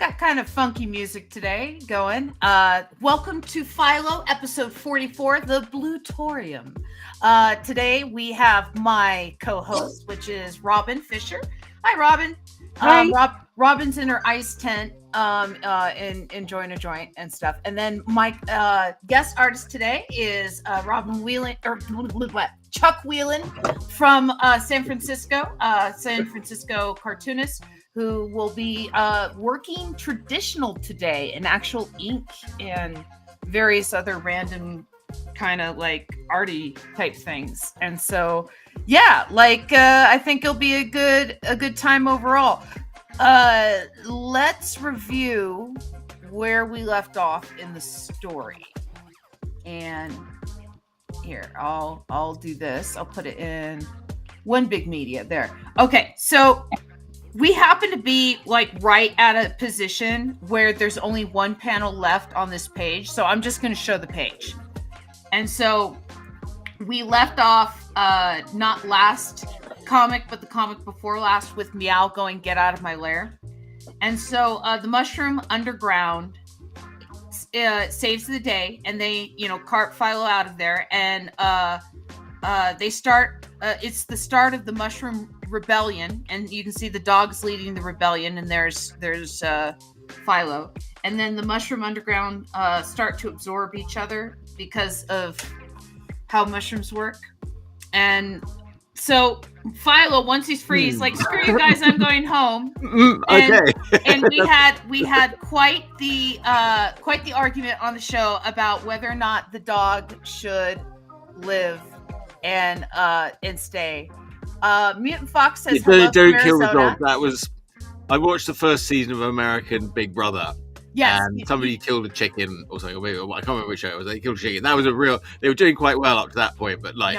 got kind of funky music today going. Welcome to Philo, episode 44, the Bluetorium. Today we have my co-host, which is Robin Fisher. Hi, Robin. Hi. Robin's in her ice tent, enjoying a joint and stuff. And then my guest artist today is Chuck Whelon from San Francisco cartoonist, who will be working traditional today in actual ink and various other random kind of like arty type things. And so, yeah, I think it'll be a good time overall. Let's review where we left off in the story. And here, I'll do this. I'll put it in one big media there. Okay, so we happen to be right at a position where there's only one panel left on this page. So I'm just going to show the page. And so we left off not last comic, but the comic before last with Meow going, "Get out of my lair." And so the mushroom underground saves the day, and they, cart Philo out of there. And they start, it's the start of the mushroom rebellion, and you can see the dogs leading the rebellion, and there's Philo. And then the mushroom underground start to absorb each other because of how mushrooms work. And so Philo, once he's free, he's like, "Screw you guys, I'm going home." Okay. And we had quite the argument on the show about whether or not the dog should live and stay. Mutant Fox says, Don't kill the dog. I watched the first season of American Big Brother. Yes. And somebody killed a chicken or something. Or maybe, I can't remember which show it was. They killed a chicken. That was they were doing quite well up to that point, but no.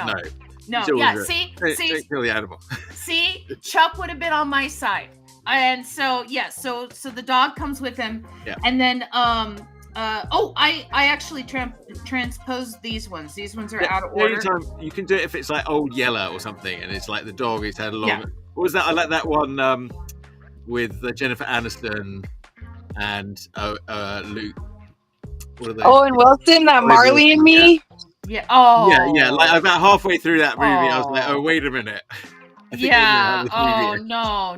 Yeah, see, don't kill the animal. See, Chuck would have been on my side. And so, so the dog comes with him. Yeah. And then, I actually transposed these ones. These ones are out of order. You can do it if it's like Old Yeller or something, and it's like the dog has had a long. Yeah. What was that? I like that one with Jennifer Aniston and Luke. What are they? Owen Wilson, that Marley and Me. Yeah. Oh. Yeah. Like about halfway through that movie, I was like, "Oh, wait a minute." Yeah. Oh no.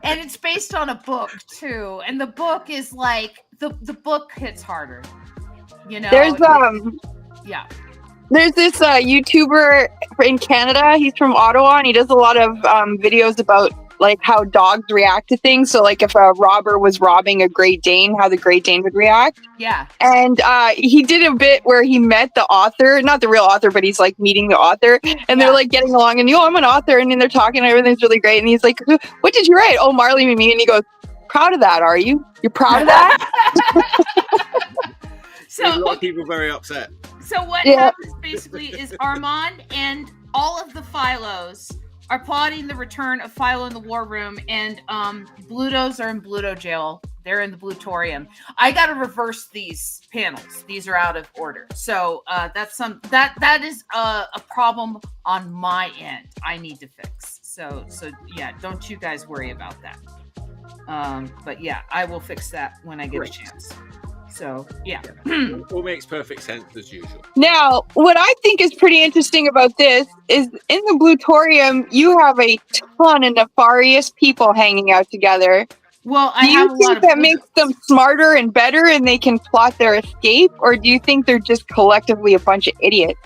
And it's based on a book too, and the book is like the book hits harder. There's Yeah. There's this YouTuber in Canada. He's from Ottawa, and he does a lot of videos about how dogs react to things. So if a robber was robbing a Great Dane, how the Great Dane would react. Yeah. And he did a bit where he met the author, not the real author, but he's meeting the author, and they're getting along, and I'm an author, and then they're talking, and everything's really great. And he's like, "What did you write?" "Oh, Marley and Me." And he goes, "Proud of that, are you? You're proud of that?" So a lot of people very upset. So what happens basically is Armand and all of the Philos are plotting the return of Philo in the war room, and Blutos are in Bluto jail. They're in the Bluetorium. I got to reverse these panels. These are out of order. So that is a problem on my end. I need to fix. So yeah, don't you guys worry about that. But yeah, I will fix that when I get a chance. So yeah. All makes perfect sense as usual. Now, what I think is pretty interesting about this is in the Bluetorium, you have a ton of nefarious people hanging out together. Well, do you think that makes them smarter and better and they can plot their escape? Or do you think they're just collectively a bunch of idiots?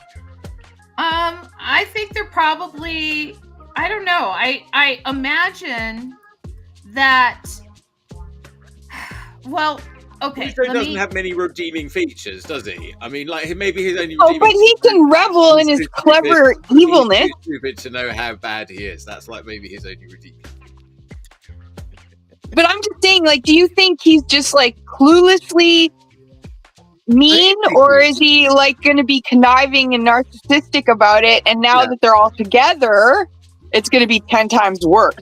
I think they're probably, I don't know. I imagine that, well, okay. He doesn't have many redeeming features, does he? I mean, maybe his only. Oh, but he can revel in his clever evilness. He's stupid to know how bad he is. That's maybe his only redeeming. But I'm just saying, do you think he's just cluelessly mean, or is he going to be conniving and narcissistic about it? And now that they're all together, it's going to be 10 times worse.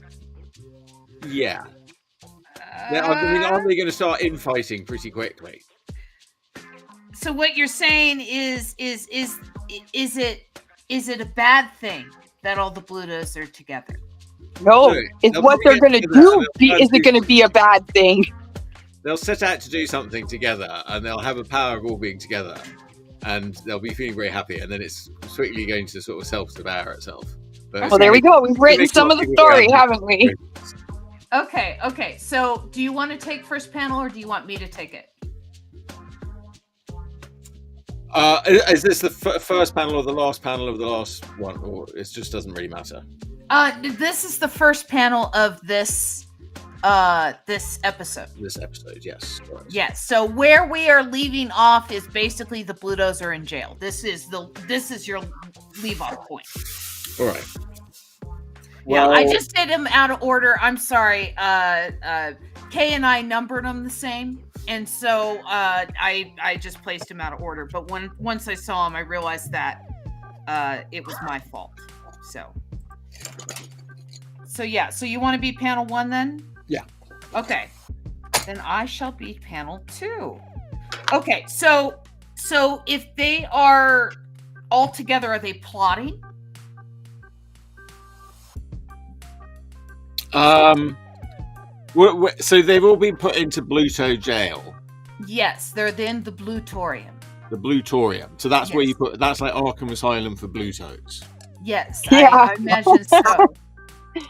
Yeah. Aren't they going to start infighting pretty quickly? So what you're saying is it a bad thing that all the Blutos are together? No, it's what they're going to do. Is it going to be a bad thing? they'll set out to do something together, and they'll have a power of all being together, and they'll be feeling very happy, and then it's quickly going to sort of self-devour itself. But Well, there we go. We've written some of the story, haven't we? Okay. So, do you want to take first panel, or do you want me to take it? Is this the first panel or the last panel of the last one, or it just doesn't really matter? This is the first panel of this episode. This episode, yes. Right. Yes. So where we are leaving off is basically the Blutos are in jail. This is your leave off point. All right. Well, yeah, I just did them out of order. I'm sorry. Kay and I numbered them the same, and so I just placed them out of order. But once I saw them, I realized that it was my fault. So yeah. So you want to be panel 1 then? Yeah. Okay. Then I shall be panel 2. Okay. So if they are all together, are they plotting? So they've all been put into Bluto jail. Yes, they're in the Blutorium. The Blutorium. So that's Yes. where you put. That's like Arkham Asylum for Blutos. Yes, Yeah. I imagine so.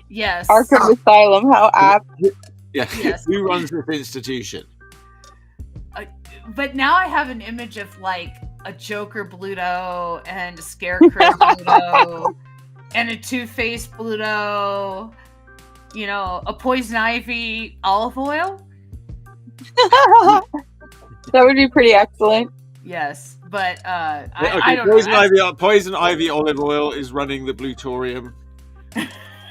Yes. Arkham Asylum, how apt. Yeah. Yes. Who runs this institution? But now I have an image of like a Joker Bluto and a Scarecrow Bluto and a Two-Face Bluto. You know, a Poison Ivy olive oil. That would be pretty excellent. Yes, but I don't Poison know. Poison Ivy olive oil is running the Blutorium.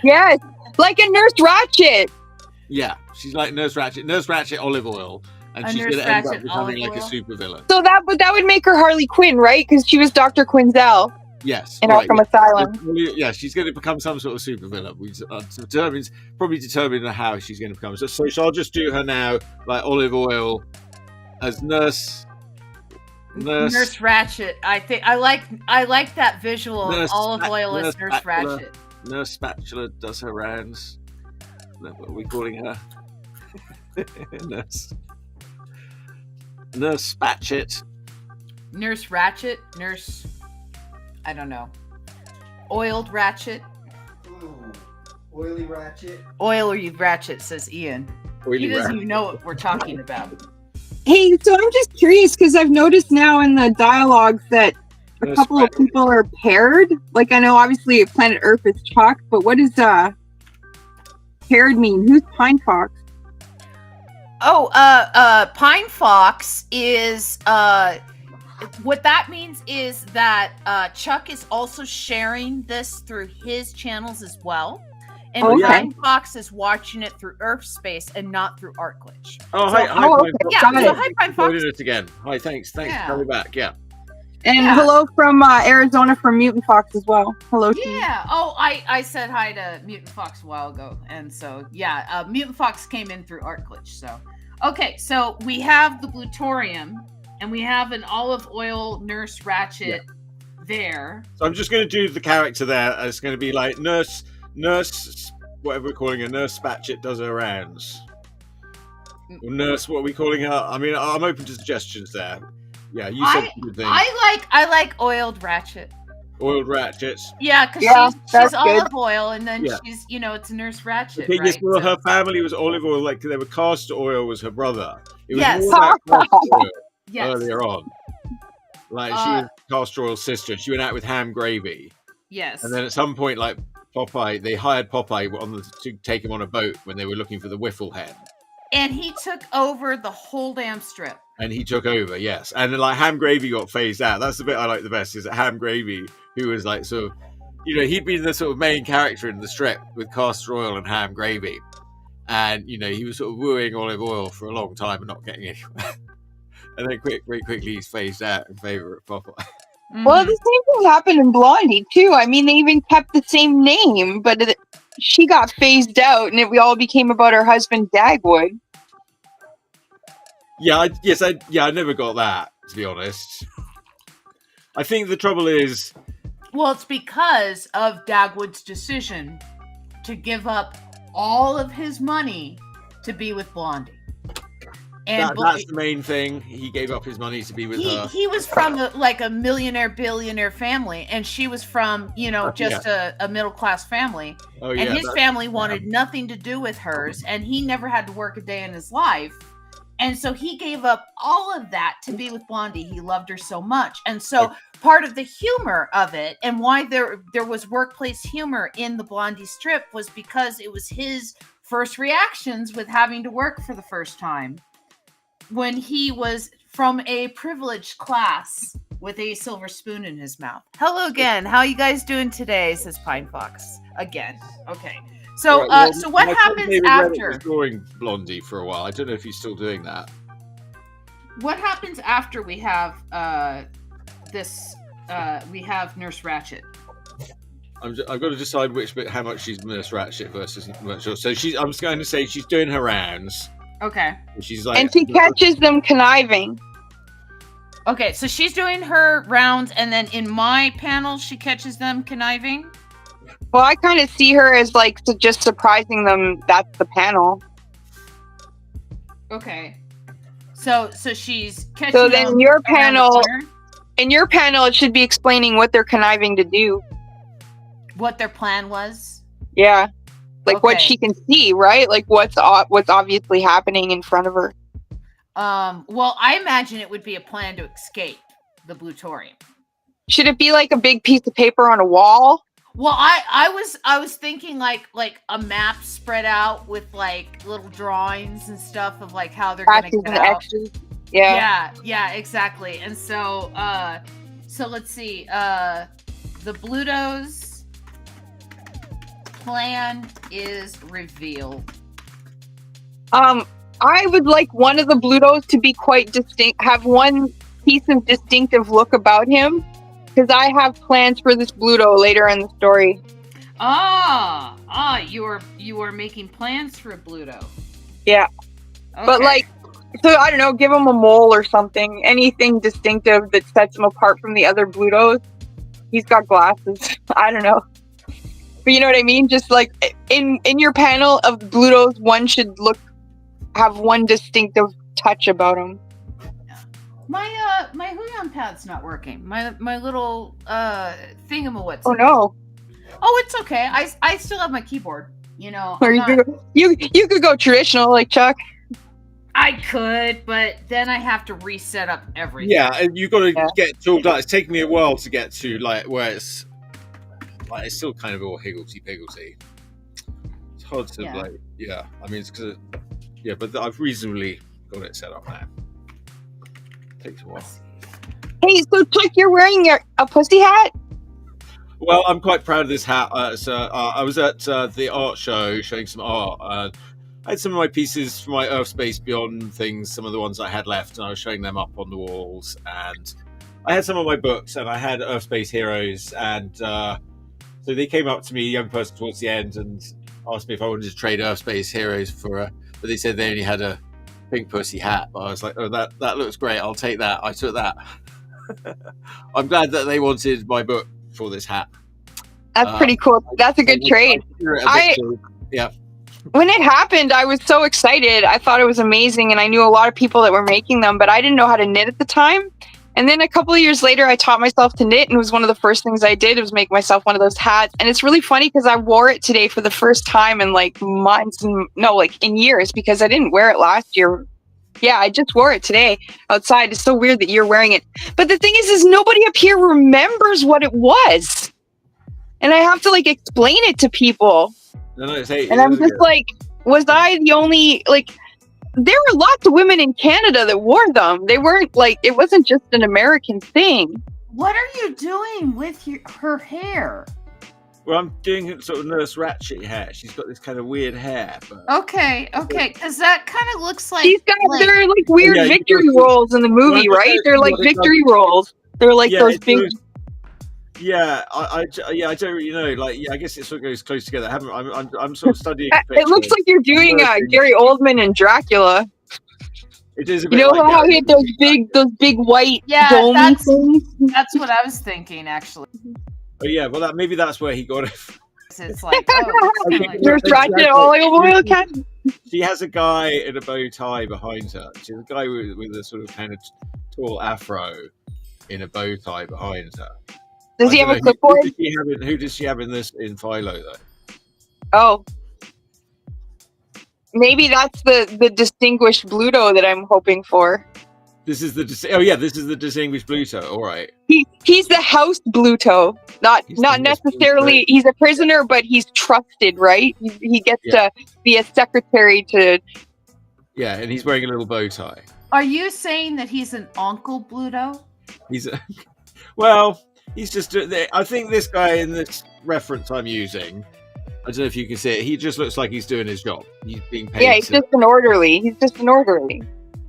Yes, like a Nurse Ratchet. Yeah, she's like Nurse Ratchet olive oil, and she's going to end up becoming like a supervillain. So that would make her Harley Quinn, right? Because she was Dr. Quinzel. Yes, in Arkham Asylum. Yeah, she's going to become some sort of supervillain. We determine how she's going to become. So I'll just do her now, like olive oil, as Nurse Ratchet. I think I like that visual of olive oil as Nurse Spatula. Ratchet. Nurse Spatula does her rounds. What are we calling her? Nurse Spatchet. Nurse Ratchet. Nurse. I don't know. Oiled Ratchet. Ooh, oily Ratchet. Oily Ratchet, says Ian. He doesn't even know what we're talking about. Hey, so I'm just curious because I've noticed now in the dialogues that a couple of people are paired. Like, I know obviously Planet Earth is chalk, but what does paired mean? Who's Pine Fox? Oh, Pine Fox is what that means is that Chuck is also sharing this through his channels as well. And Pine Fox is watching it through Urfspace and not through ArtGlitch. Oh, so, hi, okay. Yeah, so hi, Pine Fox. Joining us again. Hi, thanks for coming back. Yeah. And hello from Arizona from Mutant Fox as well. Hello. Yeah. Oh, I said hi to Mutant Fox a while ago, and so Mutant Fox came in through ArtGlitch. So, okay, so we have the Blutorium, and we have an olive oil Nurse Ratchet there. So I'm just going to do the character there. It's going to be like Nurse, whatever we're calling her, Nurse Spatchet does her rounds. Or Nurse, what are we calling her? I mean, I'm open to suggestions there. Yeah, you said good thing. I like oiled Ratchet. Oiled Ratchets. Yeah, because she's olive oil, and then she's, it's Nurse Ratchet. The thing is, right? her family was olive oil. Like they were castor oil was her brother. It was Yes. more about castor oil Yes. earlier on. Like she was castor oil's sister. She went out with Ham Gravy. Yes. And then at some point, like Popeye, they hired Popeye to take him on a boat when they were looking for the Whiffle hen. And he took over the whole damn strip. And he took over, yes. And then like Ham Gravy got phased out. That's the bit I like the best, is that Ham Gravy, who was like sort of, he'd been the sort of main character in the strip with castor oil and Ham Gravy. And, he was sort of wooing olive oil for a long time and not getting anywhere. And then very quickly he's phased out in favor of Popeye. Mm-hmm. Well, the same thing happened in Blondie too. I mean, they even kept the same name, but she got phased out, and we all became about her husband Dagwood. I never got that, to be honest. I think the trouble is, well, it's because of Dagwood's decision to give up all of his money to be with Blondie. And that's the main thing. He gave up his money to be with her. He was from a millionaire billionaire family, and she was from just a middle class family. Oh yeah, and his family wanted nothing to do with hers, and he never had to work a day in his life. And so he gave up all of that to be with Blondie. He loved her so much. And so part of the humor of it, and why there was workplace humor in the Blondie strip, was because it was his first reactions with having to work for the first time, when he was from a privileged class with a silver spoon in his mouth. Hello again. How you guys doing today? Says Pine Fox. Again. Okay. So, so what happens after? Was drawing Blondie for a while. I don't know if he's still doing that. What happens after we have we have Nurse Ratched? I've got to decide how much she's Nurse Ratched versus Mitchell. So I'm just going to say she's doing her rounds. Okay. She's like, and she catches them conniving. Okay, so she's doing her rounds, and then in my panel, she catches them conniving. Well, I kind of see her as like just surprising them. That's the panel. Okay. So she's catching. So then in your panel, it should be explaining what they're conniving to do. What their plan was. Yeah, like what she can see, right? Like what's obviously happening in front of her. Well, I imagine it would be a plan to escape the Blutorium. Should it be like a big piece of paper on a wall? Well, I was thinking like a map spread out with like little drawings and stuff of like how they're gonna get out. Yeah, exactly. And so let's see. The Bluto's plan is revealed. I would like one of the Blutos to be quite distinct, have one piece of distinctive look about him. Because I have plans for this Bluto later in the story. You are making plans for a Bluto. Yeah. Okay. But like, so I don't know, give him a mole or something. Anything distinctive that sets him apart from the other Blutos. He's got glasses. I don't know. But you know what I mean? Just like in your panel of Blutos, one should have one distinctive touch about him. My Whelon pad's not working. My little thingamawits. Oh no. Oh, it's okay. I still have my keyboard. Or you could go traditional like Chuck. I could, but then I have to reset up everything. Yeah, and you've got to get to all that. It's taken me a while to get to like where it's still kind of all higgledy-piggledy. It's hard to I mean, it's because but I've reasonably got it set up now. Takes a while. Hey, so Chuck, you're wearing a pussy hat? Well, I'm quite proud of this hat. I was at the art show showing some art. I had some of my pieces from my Urfspace Beyond things, some of the ones I had left, and I was showing them up on the walls. And I had some of my books, and I had Urfspace Heroes, and so they came up to me, a young person towards the end, and asked me if I wanted to trade Urfspace Heroes for but they said they only had a pink pussy hat. But I was like, oh, that looks great. I'll take that. I took that. I'm glad that they wanted my book for this hat. That's pretty cool. That's a good trade. When it happened, I was so excited. I thought it was amazing, and I knew a lot of people that were making them, but I didn't know how to knit at the time. And then a couple of years later, I taught myself to knit, and it was one of the first things I did was make myself one of those hats. And it's really funny because I wore it today for the first time in like months, in years, because I didn't wear it last year. Yeah, I just wore it today outside. It's so weird that you're wearing it. But the thing is nobody up here remembers what it was. And I have to like explain it to people. And I'm just like, was I the only, like, there were lots of women in Canada that wore them. They weren't like, it wasn't just an American thing. What are you doing with her hair? Well, I'm doing sort of Nurse Ratched hair. She's got this kind of weird hair. But... Okay, because that kind of looks like... They're like weird victory rolls in the movie, right? They're like victory rolls. They're like those big... I don't really know. Like, I guess it sort of goes close together. I'm sort of studying. It looks like you're doing Gary Oldman and Dracula. It is. A bit how he had those big white domes things. That's what I was thinking, actually. Oh yeah, well maybe that's where he got it. it's like, oh, it's kind of like Nurse Ratchet, all like a boil cat. She has a guy in a bow tie behind her. She has a guy with a sort of kind of tall afro in a bow tie behind her. Does he have a clipboard? Who does she have in Philo though? Oh. Maybe that's the distinguished Bluto that I'm hoping for. This is the distinguished Bluto. All right. He's the house Bluto, not necessarily. Bluto. He's a prisoner, but he's trusted, right? He gets to be a secretary to. Yeah, and he's wearing a little bow tie. Are you saying that he's an Uncle Bluto? He's just. I think this guy in this reference I'm using. I don't know if you can see it. He just looks like he's doing his job. He's being paid. Yeah, he's just an orderly.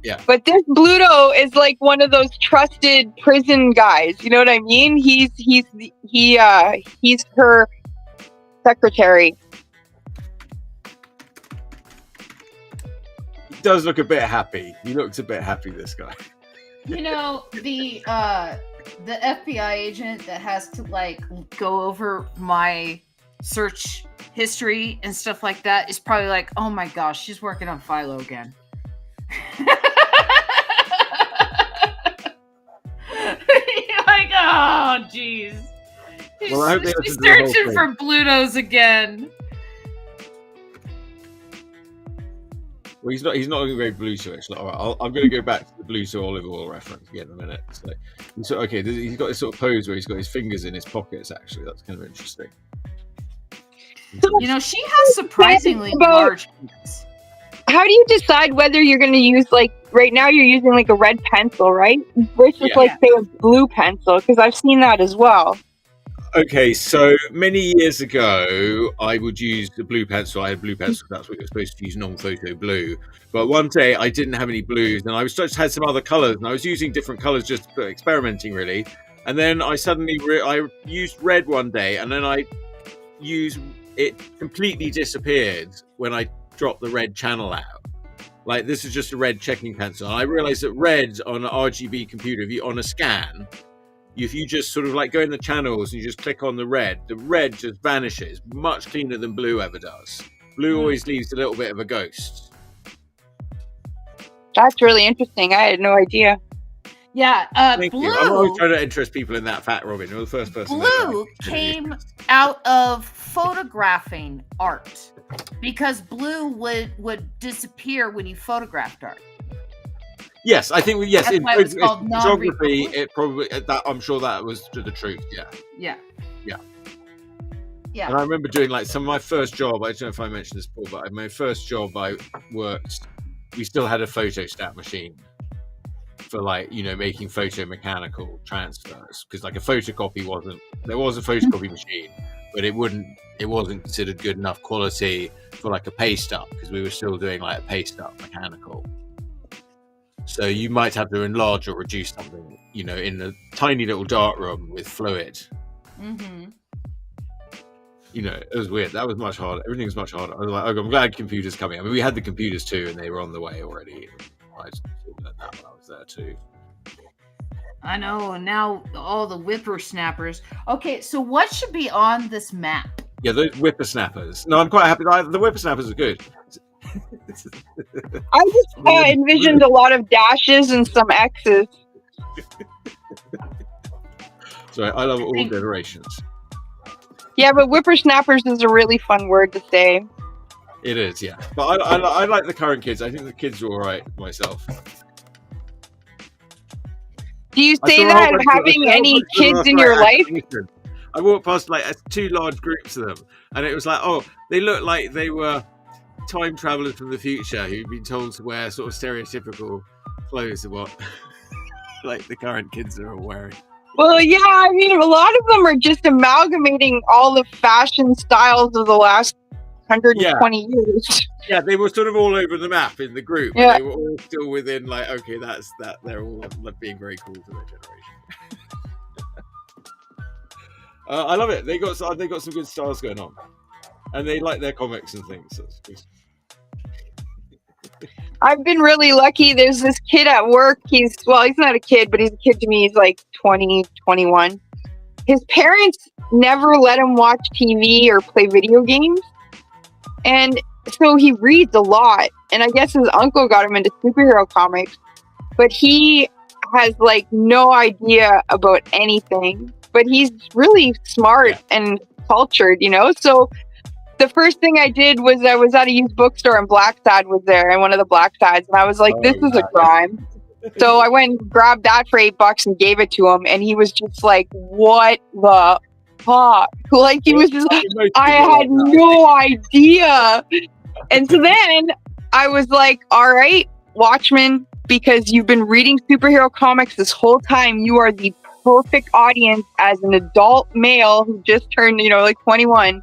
Yeah. But this Bluto is like one of those trusted prison guys. You know what I mean? He's her secretary. He does look a bit happy. He looks a bit happy, this guy. You know, the FBI agent that has to like go over my search history and stuff like that is probably like, oh my gosh, she's working on Philo again. Like, oh jeez. She's searching for Blutos again. Well, he's not looking very Bluto-ish. All right, I'm going to go back to the Bluto olive oil reference again in a minute. So, okay, he's got this sort of pose where he's got his fingers in his pockets. Actually, that's kind of interesting. You know, she has surprisingly large hands. How do you decide whether you're going to use, like, right now you're using like a red pencil, right? Versus like say a blue pencil, because I've seen that as well. Okay, so many years ago, I would use the blue pencil. I had blue pencil. That's what you're supposed to use, non-photo blue. But one day I didn't have any blues, and I just had some other colors, and I was using different colors just for experimenting, really. And then I suddenly I used red one day, and then it completely disappeared when I dropped the red channel out. Like, this is just a red checking pencil. And I realized that red on an RGB computer, if you on a scan, if you just sort of like go in the channels and you just click on the red just vanishes much cleaner than blue ever does. Blue always leaves a little bit of a ghost. That's really interesting. I had no idea. Yeah, Thank blue. You. I'm always trying to interest people in that fact, Robin. You're the first person. Blue came out of photographing art because blue would disappear when you photographed art. Yes, I think yes. That's In why it was called photography, it probably that I'm sure that was the truth. Yeah. And I remember doing like some of my first job. I don't know if I mentioned this before, but my first job I worked. We still had a photostat machine for like, you know, making photomechanical transfers, because like a photocopy there was a photocopy machine, but it wasn't considered good enough quality for like a paste up, because we were still doing like a paste up mechanical. So you might have to enlarge or reduce something, you know, in a tiny little dart room with fluid. Mm-hmm. You know, it was weird. That was much harder. Everything was much harder. I was like, oh, I'm glad computers coming. I mean, we had the computers too, and they were on the way already. I just learned that when I was there too. I know, and now all the whippersnappers. Okay, so what should be on this map? Yeah, those whippersnappers. No, I'm quite happy. The whippersnappers are good. I just envisioned a lot of dashes and some X's. Sorry, I love all generations. Yeah, but whippersnappers is a really fun word to say. It is, yeah. But I like the current kids. I think the kids are all right myself. Do you say that having any kids in your life? I walked past like two large groups of them, and it was like, oh, they look like they were time travelers from the future who'd been told to wear sort of stereotypical clothes of what like the current kids are all wearing. Well, yeah, I mean, a lot of them are just amalgamating all the fashion styles of the last 120 years. Yeah, they were sort of all over the map in the group. Yeah. They were all still within, like, okay, that's that. They're all like, being very cool to their generation. I love it. They got some good styles going on, and they like their comics and things. So it's I've been really lucky. There's this kid at work. He's not a kid, but he's a kid to me. He's like 20, 21. his parents never let him watch TV or play video games. And so he reads a lot. And I guess his uncle got him into superhero comics. But he has like no idea about anything. But he's really smart and cultured, you know? So the first thing I did was I was at a used bookstore and Black Sad was there, and one of the Black Sads. And I was like, this is a crime. So I went and grabbed that for $8 and gave it to him, and he was just like, what the fuck? Like, he was just, I had no idea. And so then I was like, all right, Watchmen, because you've been reading superhero comics this whole time, you are the perfect audience as an adult male who just turned, you know, like 21.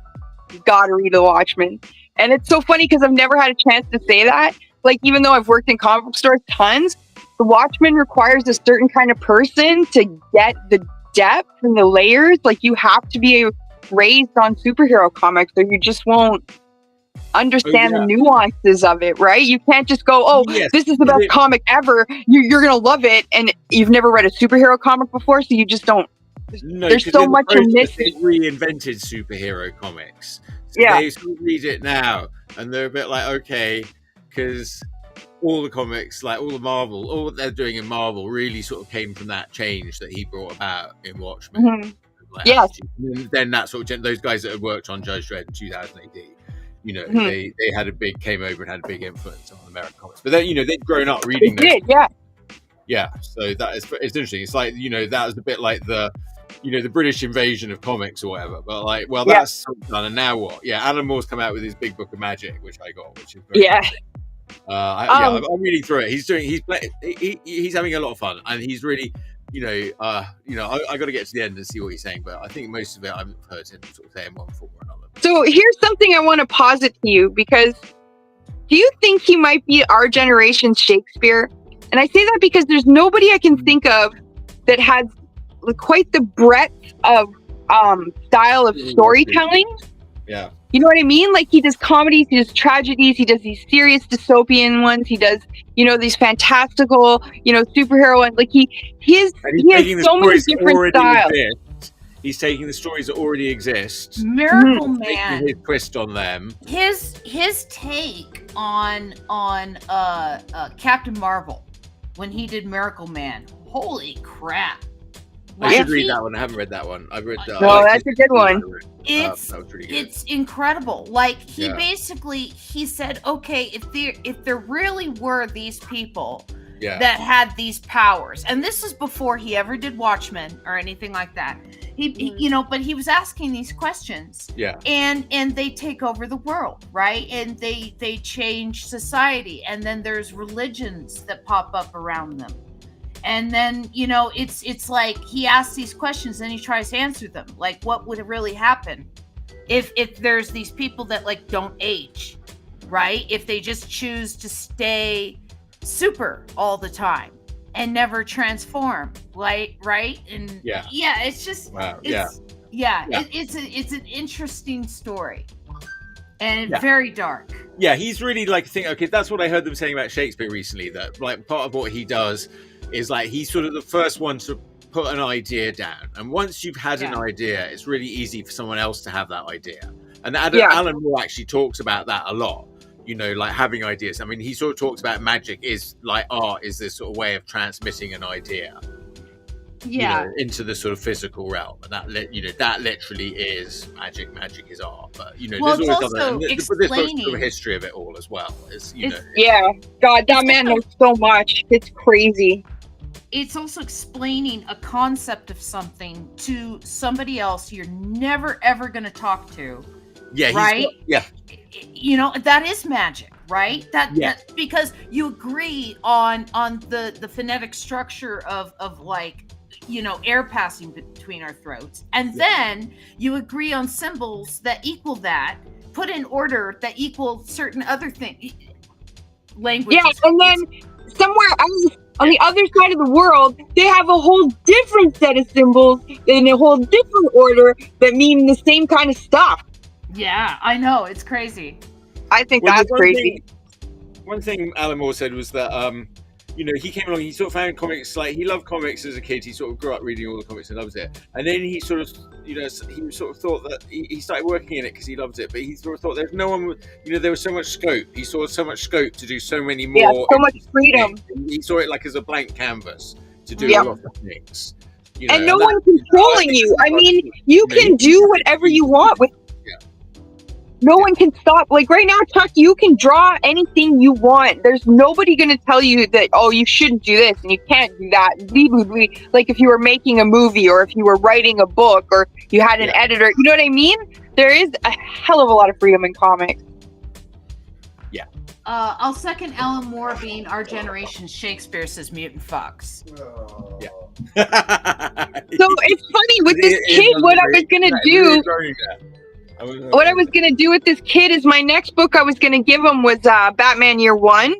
You gotta read The Watchmen. And it's so funny because I've never had a chance to say that. Like, even though I've worked in comic book stores tons, The Watchmen requires a certain kind of person to get the depth and the layers. Like, you have to be raised on superhero comics or you just won't understand the nuances of it, right? You can't just go, this is the best comic ever. You're going to love it. And you've never read a superhero comic before, so you just don't. No, there's so much you're missing. They reinvented superhero comics. So they sort of read it now. And they're a bit like, okay, because all the comics, like all the Marvel, all what they're doing in Marvel really sort of came from that change that he brought about in Watchmen. Mm-hmm. Like, yes. Then that sort of, those guys that had worked on Judge Dredd in 2000 AD, you know, they had came over and had a big influence on American comics. But then, you know, they'd grown up reading those. Yeah. So it's interesting. It's like, you know, that was a bit like the British invasion of comics or whatever. But like, well, that's done. And now what? Yeah. Alan Moore's come out with his big book of magic, which I got, which is very I'm reading through it. He's having a lot of fun, and he's really, I got to get to the end and see what he's saying. But I think most of it I've heard him sort of say in one form or another. So here's something I want to posit to you, because do you think he might be our generation's Shakespeare? And I say that because there's nobody I can think of that has quite the breadth of style of storytelling. Yeah. You know what I mean? Like, he does comedies, he does tragedies, he does these serious dystopian ones, he does, these fantastical, superhero ones. Like, he has so many different styles. He's taking the stories that already exist. Miracle Man. Taking his twist on them. His take on Captain Marvel when he did Miracle Man. Holy crap. I should read that one. I haven't read that one. I've read that. No, that's a good one. It's incredible. Like, he said, okay, if there really were these people that had these powers, and this is before he ever did Watchmen or anything like that. He but he was asking these questions. Yeah. And they take over the world, right? And they change society, and then there's religions that pop up around them. And then, it's like he asks these questions and he tries to answer them. Like, what would really happen if there's these people that like don't age, right? If they just choose to stay super all the time and never transform, right? And it's just it's an interesting story and very dark. Yeah, he's really like that's what I heard them saying about Shakespeare recently, that like part of what he does is like he's sort of the first one to put an idea down, and once you've had an idea, it's really easy for someone else to have that idea. And Alan Moore actually talks about that a lot, like having ideas. I mean, he sort of talks about magic is like art is this sort of way of transmitting an idea into the sort of physical realm, and that literally is magic. Magic is art, but there's always other. There's sort of history of it all as well. God, that man knows so much. It's crazy. It's also explaining a concept of something to somebody else you're never ever going to talk to. Yeah. Right. That is magic, right? That because you agree on the phonetic structure of like, air passing between our throats, and then you agree on symbols that equal that, put in order that equal certain other things. Language. Yeah, and then somewhere else on the other side of the world, they have a whole different set of symbols in a whole different order that mean the same kind of stuff. Yeah, I know. It's crazy. I think that's crazy. One thing Alan Moore said was that you know, he came along. He sort of found comics, like he loved comics as a kid. He sort of grew up reading all the comics and loves it. And then he sort of, you know, he sort of thought that he started working in it because he loved it. But he sort of thought there's no one, you know, there was so much scope. He saw so much scope to do so many more. Yeah, so much freedom. He saw it like as a blank canvas to do Yeah. a lot of things. You know, And no one's controlling you. I mean, you can do whatever you want with. No one can stop. Like right now, Chuck, you can draw anything you want. There's nobody going to tell you that, oh, you shouldn't do this and you can't do that. Like if you were making a movie or if you were writing a book or you had an editor, you know what I mean? There is a hell of a lot of freedom in comics. Yeah. I'll second Alan Moore being our generation's Shakespeare, says Mutant Fox. Oh. Yeah. So it's funny with this kid, what I was going to do. What I was going to do with this kid is my next book I was going to give him was Batman Year One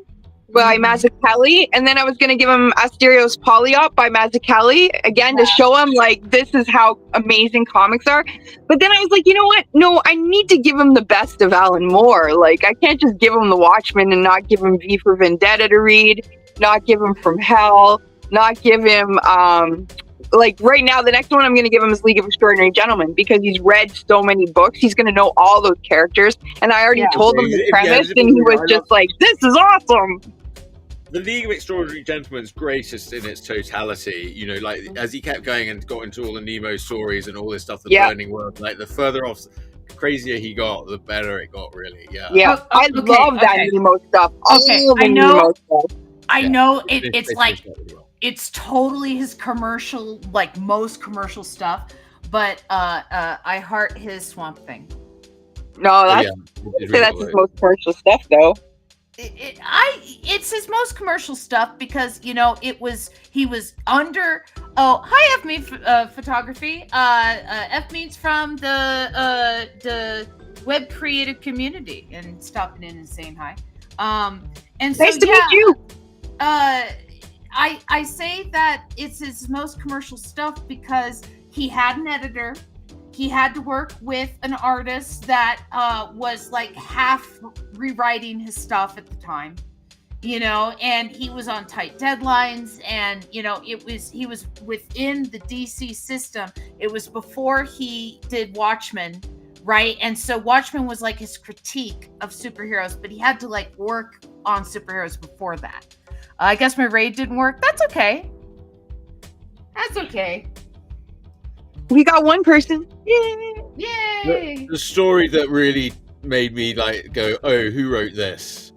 by Mazzucchelli. And then I was going to give him Asterios Polyop by Mazzucchelli, again, to show him, like, this is how amazing comics are. But then I was like, you know what? No, I need to give him the best of Alan Moore. Like, I can't just give him The Watchmen and not give him V for Vendetta to read, not give him From Hell, not give him... like right now, the next one I'm going to give him is League of Extraordinary Gentlemen because he's read so many books. He's going to know all those characters. And I already told him the premise and he was just like, this is awesome. The League of Extraordinary Gentlemen is greatest in its totality. You know, like as he kept going and got into all the Nemo stories and all this stuff, the Burning World, like the further off, the crazier he got, the better it got, really. Yeah. Yeah. I love that Nemo stuff. Okay. I know. I know it's like... It's totally his commercial, like most commercial stuff, but I heart his Swamp Thing. No, that's that's his most commercial stuff, though. It's his most commercial stuff because he was under. Oh, hi, F means photography. F means from the web creative community and stopping in and saying hi. And so, nice to meet you. I say that it's his most commercial stuff because he had an editor. He had to work with an artist that was like half rewriting his stuff at the time, and he was on tight deadlines, and he was within the DC system. It was before he did Watchmen, right? And so Watchmen was like his critique of superheroes, but he had to like work on superheroes before that. I guess my raid didn't work. That's okay. That's okay. We got one person. Yay! The story that really made me like go, oh, who wrote this?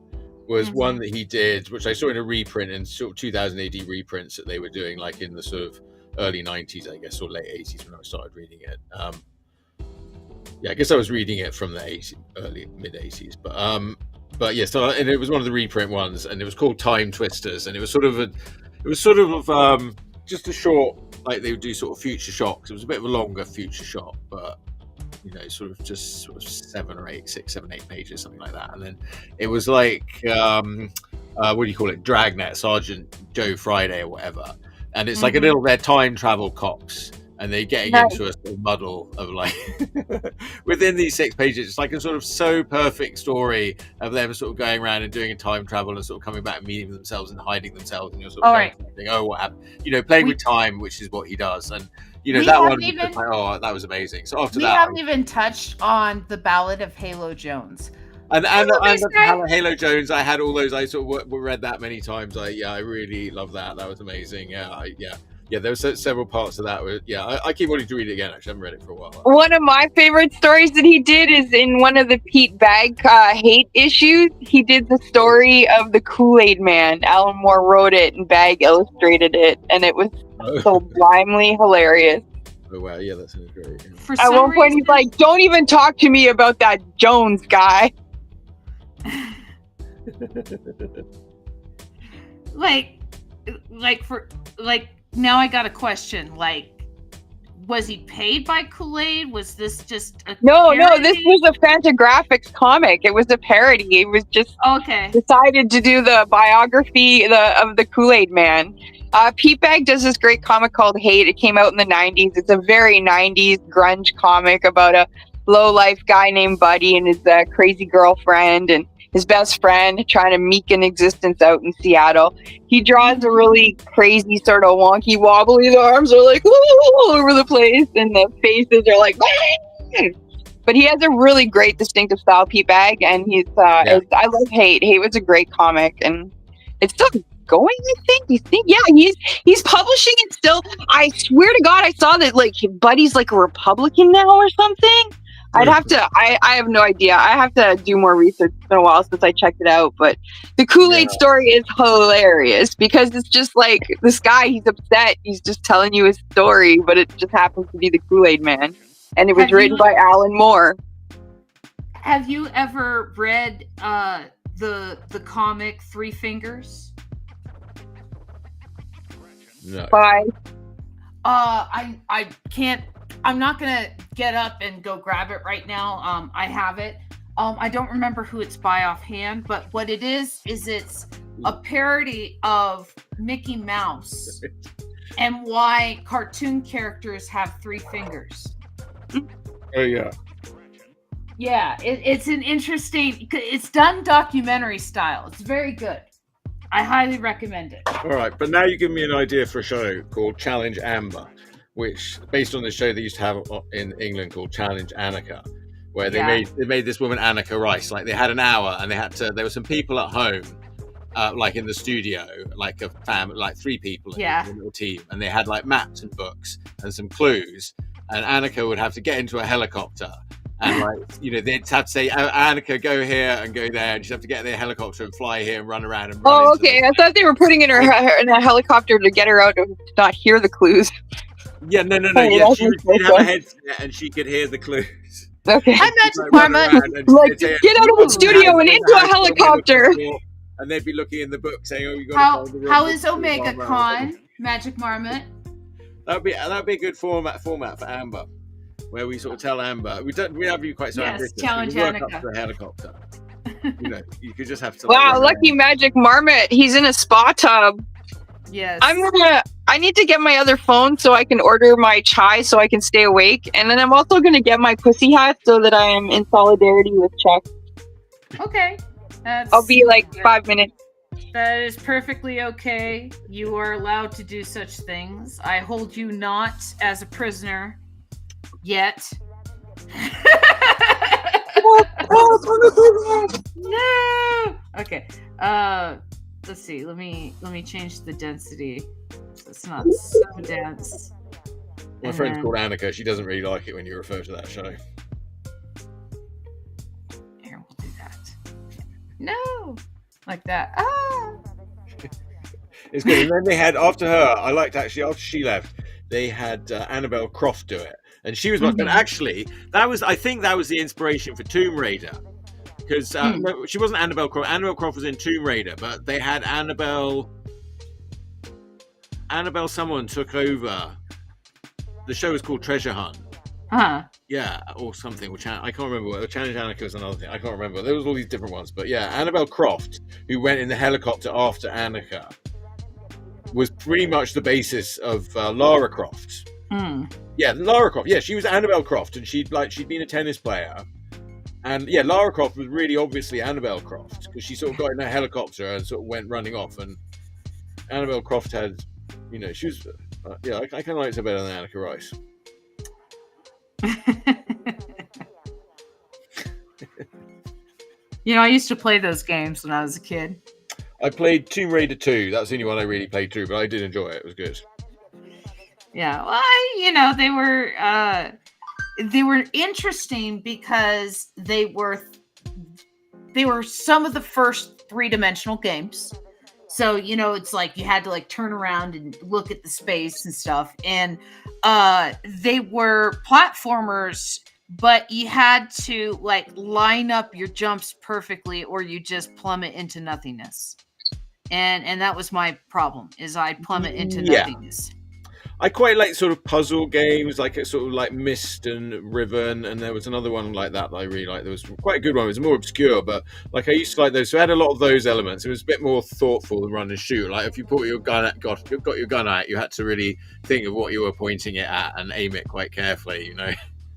Was one that he did, which I saw in a reprint in sort of 2000 AD reprints that they were doing, like in the sort of early 90s, I guess, or late 80s when I started reading it. I guess I was reading it from the early mid 80s, but yeah, so and it was one of the reprint ones, and it was called Time Twisters, and it was sort of just a short, like they would do sort of future shocks. It was a bit of a longer future shock, but sort of 7 or 8, 6, 7, 8 pages, something like that. And then it was like what do you call it? Dragnet, Sergeant Joe Friday or whatever. And it's like a little, they're time travel cops. And they're getting into a sort of muddle of like within these 6 pages. It's like a sort of so perfect story of them sort of going around and doing a time travel and sort of coming back and meeting themselves and hiding themselves, and you're sort of thinking, oh, what happened? Playing with time, which is what he does. And that one, like, that was amazing. So after that, we haven't even touched on the Ballad of Halo Jones. And Halo Jones, I had all those. I sort of read that many times. I really love that. That was amazing. Yeah, there were several parts of that. I keep wanting to read it again. Actually, I haven't read it for a while. One of my favorite stories that he did is in one of the Pete Bag hate issues. He did the story of the Kool-Aid Man. Alan Moore wrote it and Bag illustrated it, and it was sublimely hilarious. Oh wow, yeah, that sounds great. Yeah. At one point, he's like, "Don't even talk to me about that Jones guy." Now I got a question. Like, was he paid by Kool-Aid? Was this just a No, this was a Fantagraphics comic. It was a parody. It was just decided to do the biography of the Kool-Aid Man. Pete Bag does this great comic called Hate. It came out in the 90s. It's a very 90s grunge comic about a low-life guy named Buddy and his crazy girlfriend, and his best friend trying to meek an existence out in Seattle. He draws a really crazy sort of wonky wobbly. The arms are like all over the place, and the faces are like. But he has a really great distinctive style, Pete Bag, and I love Hate. Hate was a great comic, and it's still going. I think, he's publishing it still. I swear to God, I saw that like Buddy's like a Republican now or something. I'd have to. I have no idea. I have to do more research. It's been a while since I checked it out, but the Kool-Aid story is hilarious because it's just like this guy. He's upset. He's just telling you his story, but it just happens to be the Kool-Aid Man. And it was written by Alan Moore. Have you ever read the comic Three Fingers? No. By I can't. I'm not gonna get up and go grab it right now. I have it. I don't remember who it's by offhand, but what it is it's a parody of Mickey Mouse and why cartoon characters have three fingers. Oh yeah. Yeah, it's an interesting. It's done documentary style. It's very good. I highly recommend it. All right, but now you give me an idea for a show called Challenge Amber, which based on the show they used to have in England called Challenge Annika, where they made this woman Annika Rice. Like they had an hour, and there were some people at home, like in the studio, like a family, like 3 people in a little team, and they had like maps and books and some clues. And Annika would have to get into a helicopter, and they'd have to say, "Oh, Annika, go here and go there," and she'd have to get in the helicopter and fly here and run around and run. Oh, okay. I thought they were putting in a helicopter to get her out to not hear the clues. Yeah, no. Yeah, she'd have a headset and she could hear the clues. Okay. I Magic Marmot. Like, get out of the studio and into a helicopter. And they'd be looking in the book saying, "Oh, you got." How is Omega Con, Magic Marmot? That'd be a good format for Amber, where we sort of tell Amber we have you quite so ambitious. Challenge we work Annika. up to a helicopter. You could just have to. Wow, lucky Magic Marmot! He's in a spa tub. Yes. I need to get my other phone so I can order my chai so I can stay awake, and then I'm also gonna get my pussy hat so that I am in solidarity with Chuck. Okay. I'll be like 5 minutes. That is perfectly okay. You are allowed to do such things. I hold you not as a prisoner yet. No. Okay. Let's see. Let me change the density. So it's not so dense. My friend's called Annika. She doesn't really like it when you refer to that show. Here, we'll do that. No. Like that. Ah. It's good. And then they had, after her, after she left, they had Annabelle Croft do it. And she was much better. Actually, I think that was the inspiration for Tomb Raider. Because no, she wasn't Annabelle Croft. Annabelle Croft was in Tomb Raider, but they had Annabelle someone took over. The show was called Treasure Hunt. Uh-huh. Yeah, or something. I can't remember. Challenge Annika was another thing. I can't remember. There was all these different ones. But yeah, Annabelle Croft, who went in the helicopter after Annika, was pretty much the basis of Lara Croft. Yeah, Lara Croft. Yeah, she was Annabelle Croft, and she'd been a tennis player. And yeah, Lara Croft was really obviously Annabelle Croft because she sort of got in a helicopter and sort of went running off. And Annabelle Croft had, she was, I kind of liked her better than Annika Rice. I used to play those games when I was a kid. I played Tomb Raider 2. That was the only one I really played through, but I did enjoy it. It was good. Yeah, well, they were interesting because they were some of the first 3-dimensional games. So, it's like you had to like turn around and look at the space and stuff. And they were platformers, but you had to like line up your jumps perfectly or you just plummet into nothingness. And that was my problem, is I plummet into nothingness. I quite like sort of puzzle games, like sort of like Myst and Riven, and there was another one like that I really liked. There was quite a good one. It was more obscure, but like I used to like those. So it had a lot of those elements. It was a bit more thoughtful than run and shoot. Like if you put your gun you've got your gun out, you had to really think of what you were pointing it at and aim it quite carefully.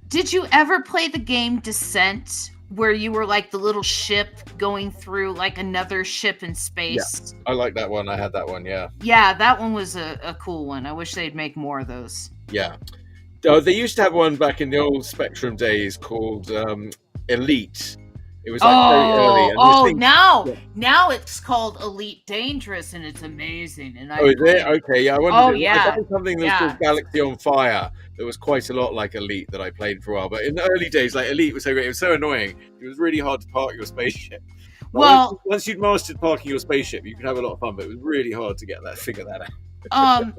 Did you ever play the game Descent where you were like the little ship going through like another ship in space. I like that one. I had that one. Yeah. Yeah, that one was a cool one. I wish they'd make more of those. Yeah. They used to have one back in the old Spectrum days called Elite. It was like very early. And now it's called Elite Dangerous, and it's amazing. And is it? Okay, yeah. I wondered. Yeah. I had something that was called Galaxy on Fire. There was quite a lot like Elite that I played for a while. But in the early days, like Elite was so great. It was so annoying. It was really hard to park your spaceship. But well, once you'd mastered parking your spaceship, you could have a lot of fun. But it was really hard to figure that out.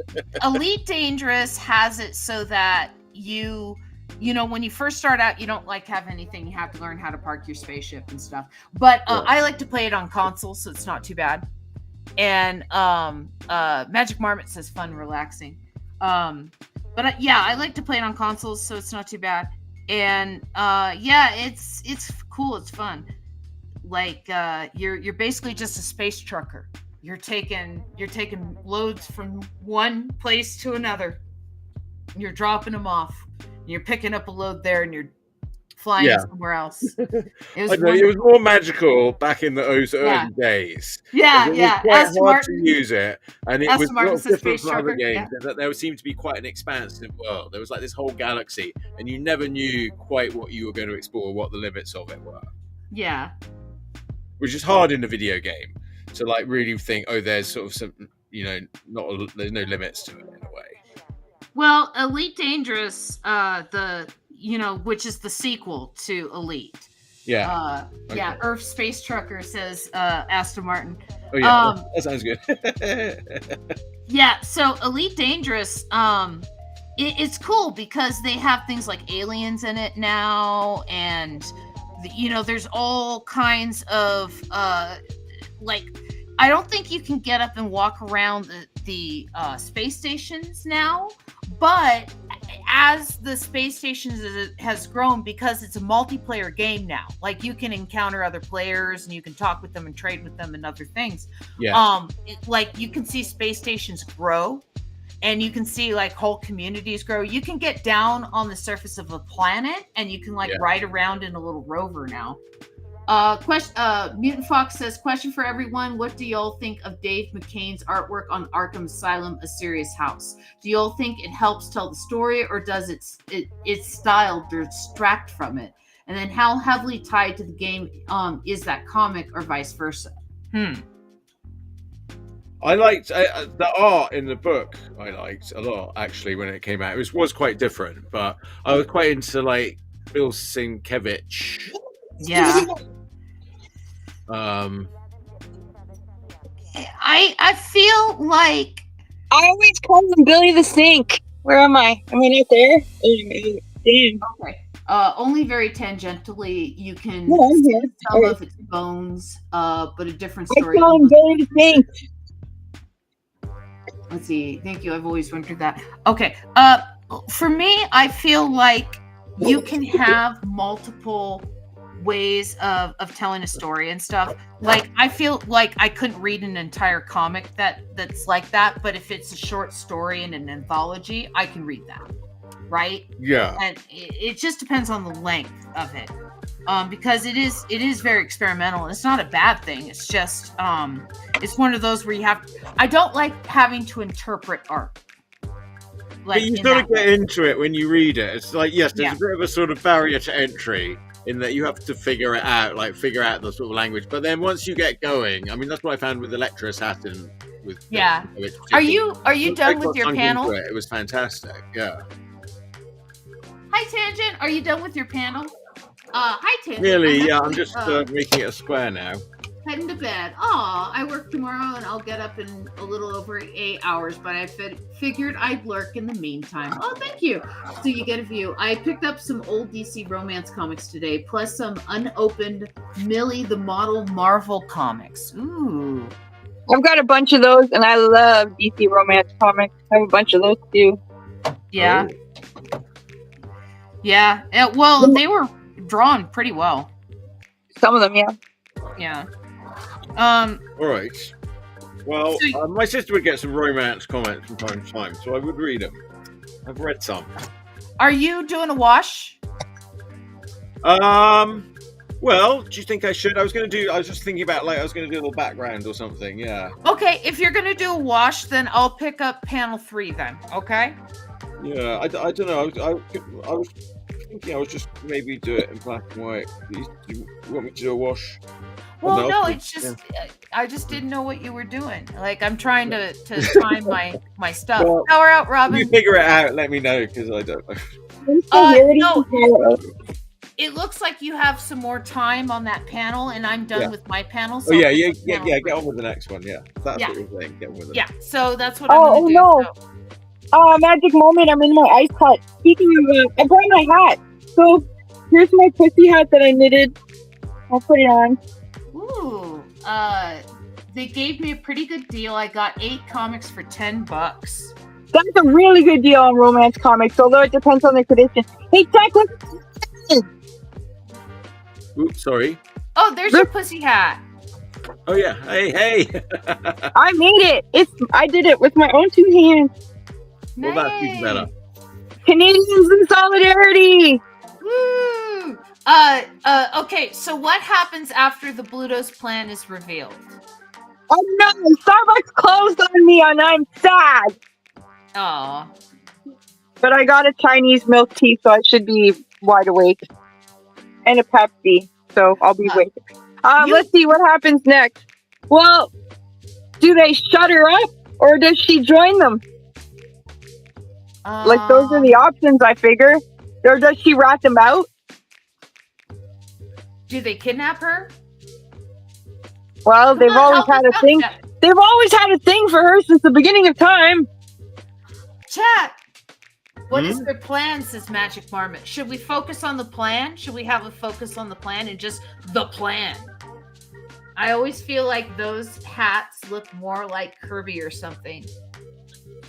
Elite Dangerous has it so that you know, when you first start out, you don't like have anything. You have to learn how to park your spaceship and stuff. But I like to play it on console, so it's not too bad. And Magic Marmot says fun, relaxing. But I like to play it on consoles, so it's not too bad. And it's cool. It's fun. Like you're basically just a space trucker. You're taking loads from one place to another. You're dropping them off. You're picking up a load there, and you're flying somewhere else. It was more magical back in those early days. Yeah. It was quite hard to use it, and it was a lot different from other games. That there seemed to be quite an expansive world. There was like this whole galaxy, and you never knew quite what you were going to explore, what the limits of it were. Yeah. Which is hard in a video game to like really think, there's sort of some, there's no limits to it in a way. Well, Elite Dangerous, which is the sequel to Elite. Yeah. Yeah. Urfspace Trucker says Aston Martin. Oh yeah, that sounds good. Yeah. So Elite Dangerous, it's cool because they have things like aliens in it now, and there's all kinds of I don't think you can get up and walk around the space stations now, but as the space stations has grown, because it's a multiplayer game now, like you can encounter other players and you can talk with them and trade with them and other things. Yeah. You can see space stations grow, and you can see like whole communities grow. You can get down on the surface of a planet, and you can ride around in a little rover now. Mutant Fox says, question for everyone. What do y'all think of Dave McCain's artwork on Arkham Asylum, A Serious House? Do y'all think it helps tell the story, or does its style distract from it? And then how heavily tied to the game is that comic, or vice versa? I liked the art in the book. I liked a lot actually when it came out. It was quite different, but I was quite into like Bill Sienkiewicz. Yeah. I feel like I always call him Billy the Sink. Where am I? Am I not there? Damn. Okay. Only very tangentially you can see see some of its bones, but a different story. I call him Billy the Sink. Let's see. Thank you. I've always wondered that. Okay. For me, I feel like you can have multiple ways of telling a story and stuff. Like I feel like I couldn't read an entire comic that's like that, but if it's a short story in an anthology, I can read that, right? Yeah. And it just depends on the length of it, because it is very experimental. It's not a bad thing. It's just it's one of those where I don't like having to interpret art. But you sort of get into it when you read it. It's like, yes, there's a bit of a sort of barrier to entry in that you have to figure it out, figure out the sort of language. But then once you get going, I mean, that's what I found with Electra Assassin. Are you done with your panel? It was fantastic. Yeah. Hi, Tangent. Are you done with your panel? Hi, Tangent. Really? Yeah. I'm just making it a square now. Heading to bed. I work tomorrow and I'll get up in a little over 8 hours, but I figured I'd lurk in the meantime. Oh, thank you. So you get a view. I picked up some old DC Romance comics today, plus some unopened Millie the Model Marvel comics. Ooh. I've got a bunch of those, and I love DC Romance comics. I have a bunch of those too. Yeah. Yeah. Well, they were drawn pretty well. Some of them, yeah. Yeah. All right. Well, my sister would get some romance comments from time to time, so I would read them. I've read some. Are you doing a wash? Well, do you think I should? I was just thinking about I was gonna do a little background or something. Yeah. Okay, if you're gonna do a wash, then I'll pick up panel 3 then. Okay. Yeah. I don't know. I was thinking I was just maybe do it in black and white. You want me to do a wash? Well, no, Yeah. it's just I just didn't know what you were doing. Like I'm trying to time my stuff. Well, Power out, Robin. You figure it out. Let me know because I don't know. No, it looks like you have some more time on that panel, and I'm done with my panel. So yeah. Get on with the next one. Yeah, that's what we're saying. Get on with it. Yeah, so that's what I'm gonna do. No. So. Magic moment. I'm in my ice hut. Speaking of, I brought my hat. So here's my pussy hat that I knitted. I'll put it on. Ooh, they gave me a pretty good deal. I got 8 comics for $10. That's a really good deal on romance comics, although it depends on the condition. Hey, Jack, look. Oops, sorry. Oh, there's your pussy hat. Oh yeah. Hey. I made it. I did it with my own 2 hands. Well, that's even better. Canadians in solidarity. Woo! Okay, so what happens after the Bluto's plan is revealed? Oh no, Starbucks closed on me and I'm sad. Aw. But I got a Chinese milk tea, so I should be wide awake. And a Pepsi, so I'll be awake. Let's see what happens next. Well, do they shut her up, or does she join them? Like, those are the options, I figure. Or does she rat them out? Do they kidnap her? Well, they've always had a thing. They've always had a thing for her since the beginning of time. Chat. What is their plan, says Magic Marmot? Should we focus on the plan? Should we have a focus on the plan and just the plan? I always feel like those hats look more like Kirby or something.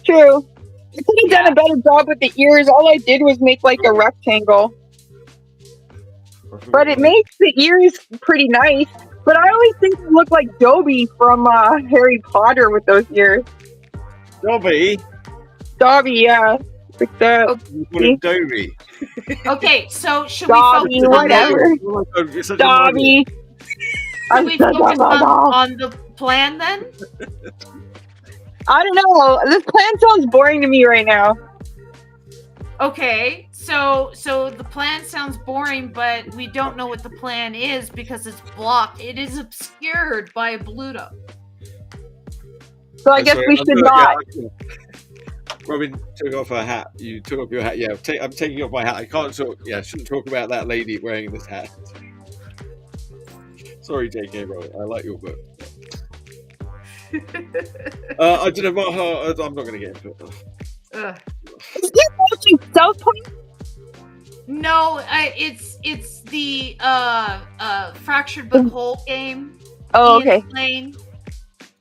True. I could have done a better job with the ears. All I did was make like a rectangle. But it makes the ears pretty nice. But I always think they look like Dobby from Harry Potter with those ears. Dobby? Dobby, yeah. Like that. Dobby. Okay, so should Dobby, we focus whatever. On Dobby. Should we focus on the plan then? I don't know. This plan sounds boring to me right now. Okay, so the plan sounds boring, but we don't know what the plan is because it's blocked. It is obscured by a Bluto. So I guess we should not. Robin took off her hat. You took off your hat. Yeah, I'm taking off my hat. I can't talk. Yeah, I shouldn't talk about that lady wearing this hat. Sorry, JK, Robin. I like your book. I don't know. I'm not going to get into it. Is he watching South Park? No, it's the Fractured But Whole game. Oh, okay. Playing.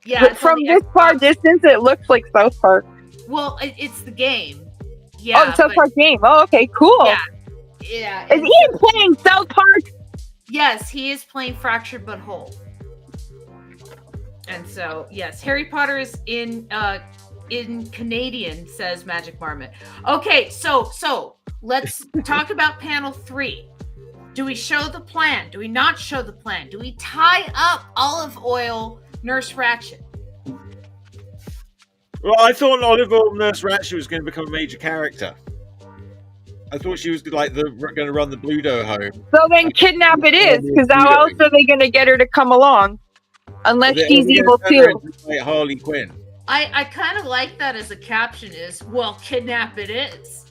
Yeah, But from this far distance, it looks like South Park. Well, it's the game. Yeah. Oh, the South Park game. Oh, okay, cool. Yeah. Is Ian playing South Park? Yes, he is playing Fractured But Whole. And so, yes, Harry Potter is in Canadian, says Magic Marmot. Okay, so let's talk about panel 3. Do we show the plan? Do we not show the plan? Do we tie up Olive Oil Nurse Ratched? Well, I thought Olive Oil Nurse Ratched was going to become a major character. I thought she was going to run the Bluto home. So then kidnap it is, because how else are they going to get her to come along? Unless she's evil too. Like Harley Quinn. I kind of like that as a caption is, well, kidnap it is.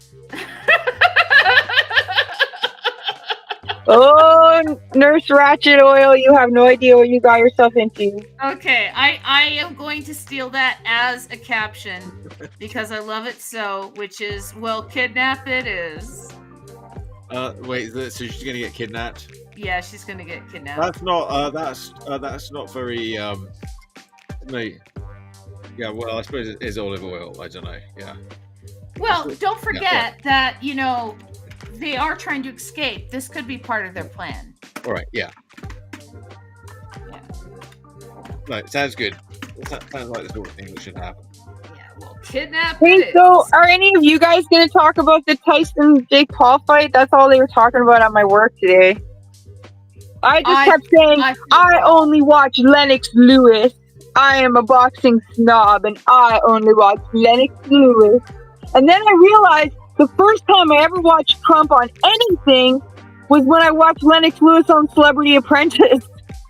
Oh, Nurse Ratched Oil, you have no idea what you got yourself into. Okay, I am going to steal that as a caption because I love it so, which is, well, kidnap it is. Wait, so she's going to get kidnapped? Yeah, she's going to get kidnapped. That's not very, no. Yeah, well, I suppose it is olive oil. I don't know. Yeah. Well, don't forget that, they are trying to escape. This could be part of their plan. All right. Yeah. No, sounds good. Sounds like the sort of thing that should happen. Yeah, well, kidnap. Hey, so are any of you guys going to talk about the Tyson Jake Paul fight? That's all they were talking about at my work today. I just kept saying, I only watch Lennox Lewis. I am a boxing snob, and I only watch Lennox Lewis. And then I realized the first time I ever watched Trump on anything was when I watched Lennox Lewis on Celebrity Apprentice.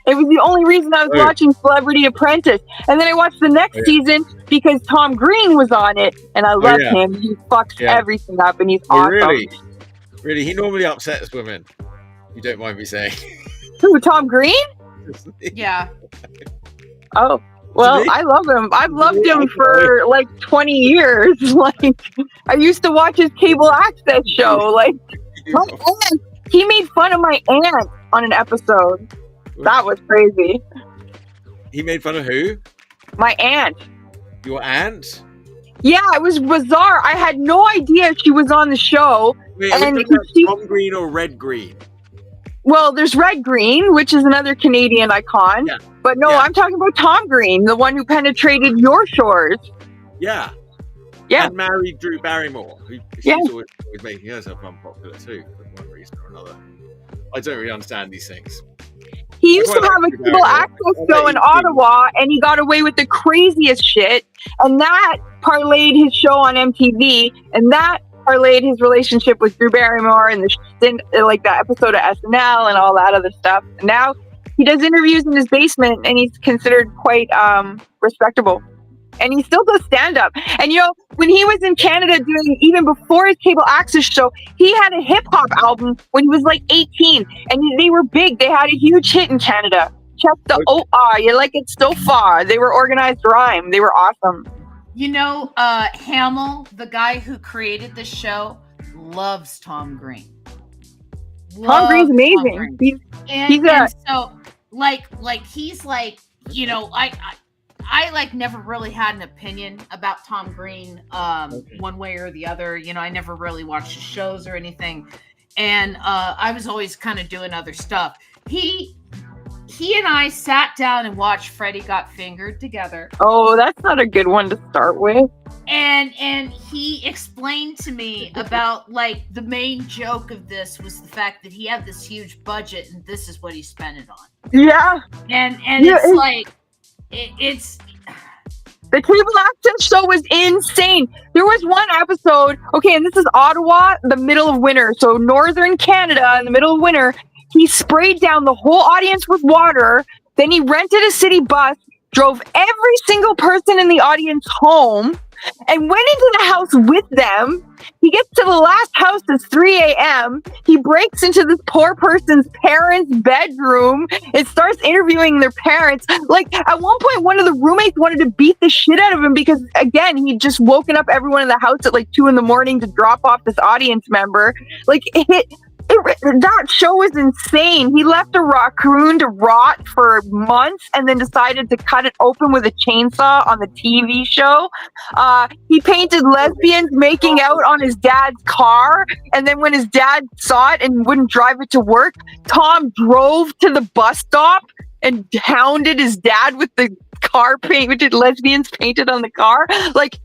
It was the only reason I was watching Celebrity Apprentice. And then I watched the next season because Tom Green was on it, and I love him. He fucks everything up, and he's awesome. Really, he normally upsets women. You don't mind me saying. Who, Tom Green? Yeah. Oh, well, I love him. I've loved him for like 20 years. Like, I used to watch his cable access show. Like, my aunt, he made fun of my aunt on an episode. That was crazy. He made fun of who? My aunt. Your aunt? Yeah, it was bizarre. I had no idea she was on the show. Wait, and Tom Green or Red Green? Well, there's Red Green, which is another Canadian icon. Yeah. But no, I'm talking about Tom Green, the one who penetrated your shores. Yeah. Yeah. And married Drew Barrymore, who she's always making herself unpopular too, for one reason or another. I don't really understand these things. He used to have a cable access show in Ottawa, and he got away with the craziest shit. And that parlayed his show on MTV, and that parlayed his relationship with Drew Barrymore and like that episode of SNL and all that other stuff. And now he does interviews in his basement, and he's considered quite respectable. And he still does stand-up. And, you know, when he was in Canada doing, even before his cable access show, he had a hip-hop album when he was like 18. And they were big. They had a huge hit in Canada. Check the O-R. You like it so far. They were organized rhyme. They were awesome. You know, Hamill, the guy who created the show, loves Tom Green. Tom Green's amazing. So, like, he's like, you know, I like never really had an opinion about Tom Green, one way or the other. You know, I never really watched his shows or anything, and I was always kind of doing other stuff. He and I sat down and watched Freddie Got Fingered together. Oh, that's not a good one to start with. And he explained to me about, like, the main joke of this was the fact that he had this huge budget and this is what he spent it on. Yeah. And it's like. It's the cable access show was insane. There was one episode, okay, and this is Ottawa, the middle of winter, so northern Canada in the middle of winter. He sprayed down the whole audience with water. Then he rented a city bus, drove every single person in the audience home, and went into the house with them. He gets to the last house, it's 3 a.m. He breaks into this poor person's parents' bedroom and starts interviewing their parents. Like, at one point, one of the roommates wanted to beat the shit out of him because, again, he'd just woken up everyone in the house at like 2 a.m. to drop off this audience member. Like, that show was insane. He left a raccoon to rot for months and then decided to cut it open with a chainsaw on the TV show. He painted lesbians making out on his dad's car, and then when his dad saw it and wouldn't drive it to work, Tom drove to the bus stop and hounded his dad with the car painted lesbians painted on the car. Like,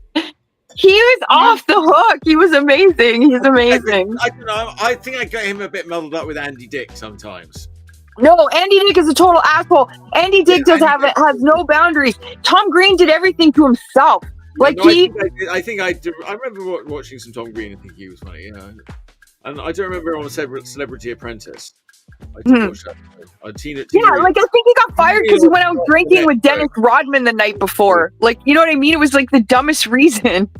he was off the hook. He was amazing. He's amazing. I don't know. I think I get him a bit muddled up with Andy Dick sometimes. No, Andy Dick is a total asshole. Andy Dick has no boundaries. Tom Green did everything to himself. Like, I remember watching some Tom Green and thinking he was funny. Yeah, and I don't remember on Celebrity Apprentice. I did watch that. Like, I think he got fired because he went out drinking with Dennis Rodman the night before. Like, you know what I mean? It was like the dumbest reason.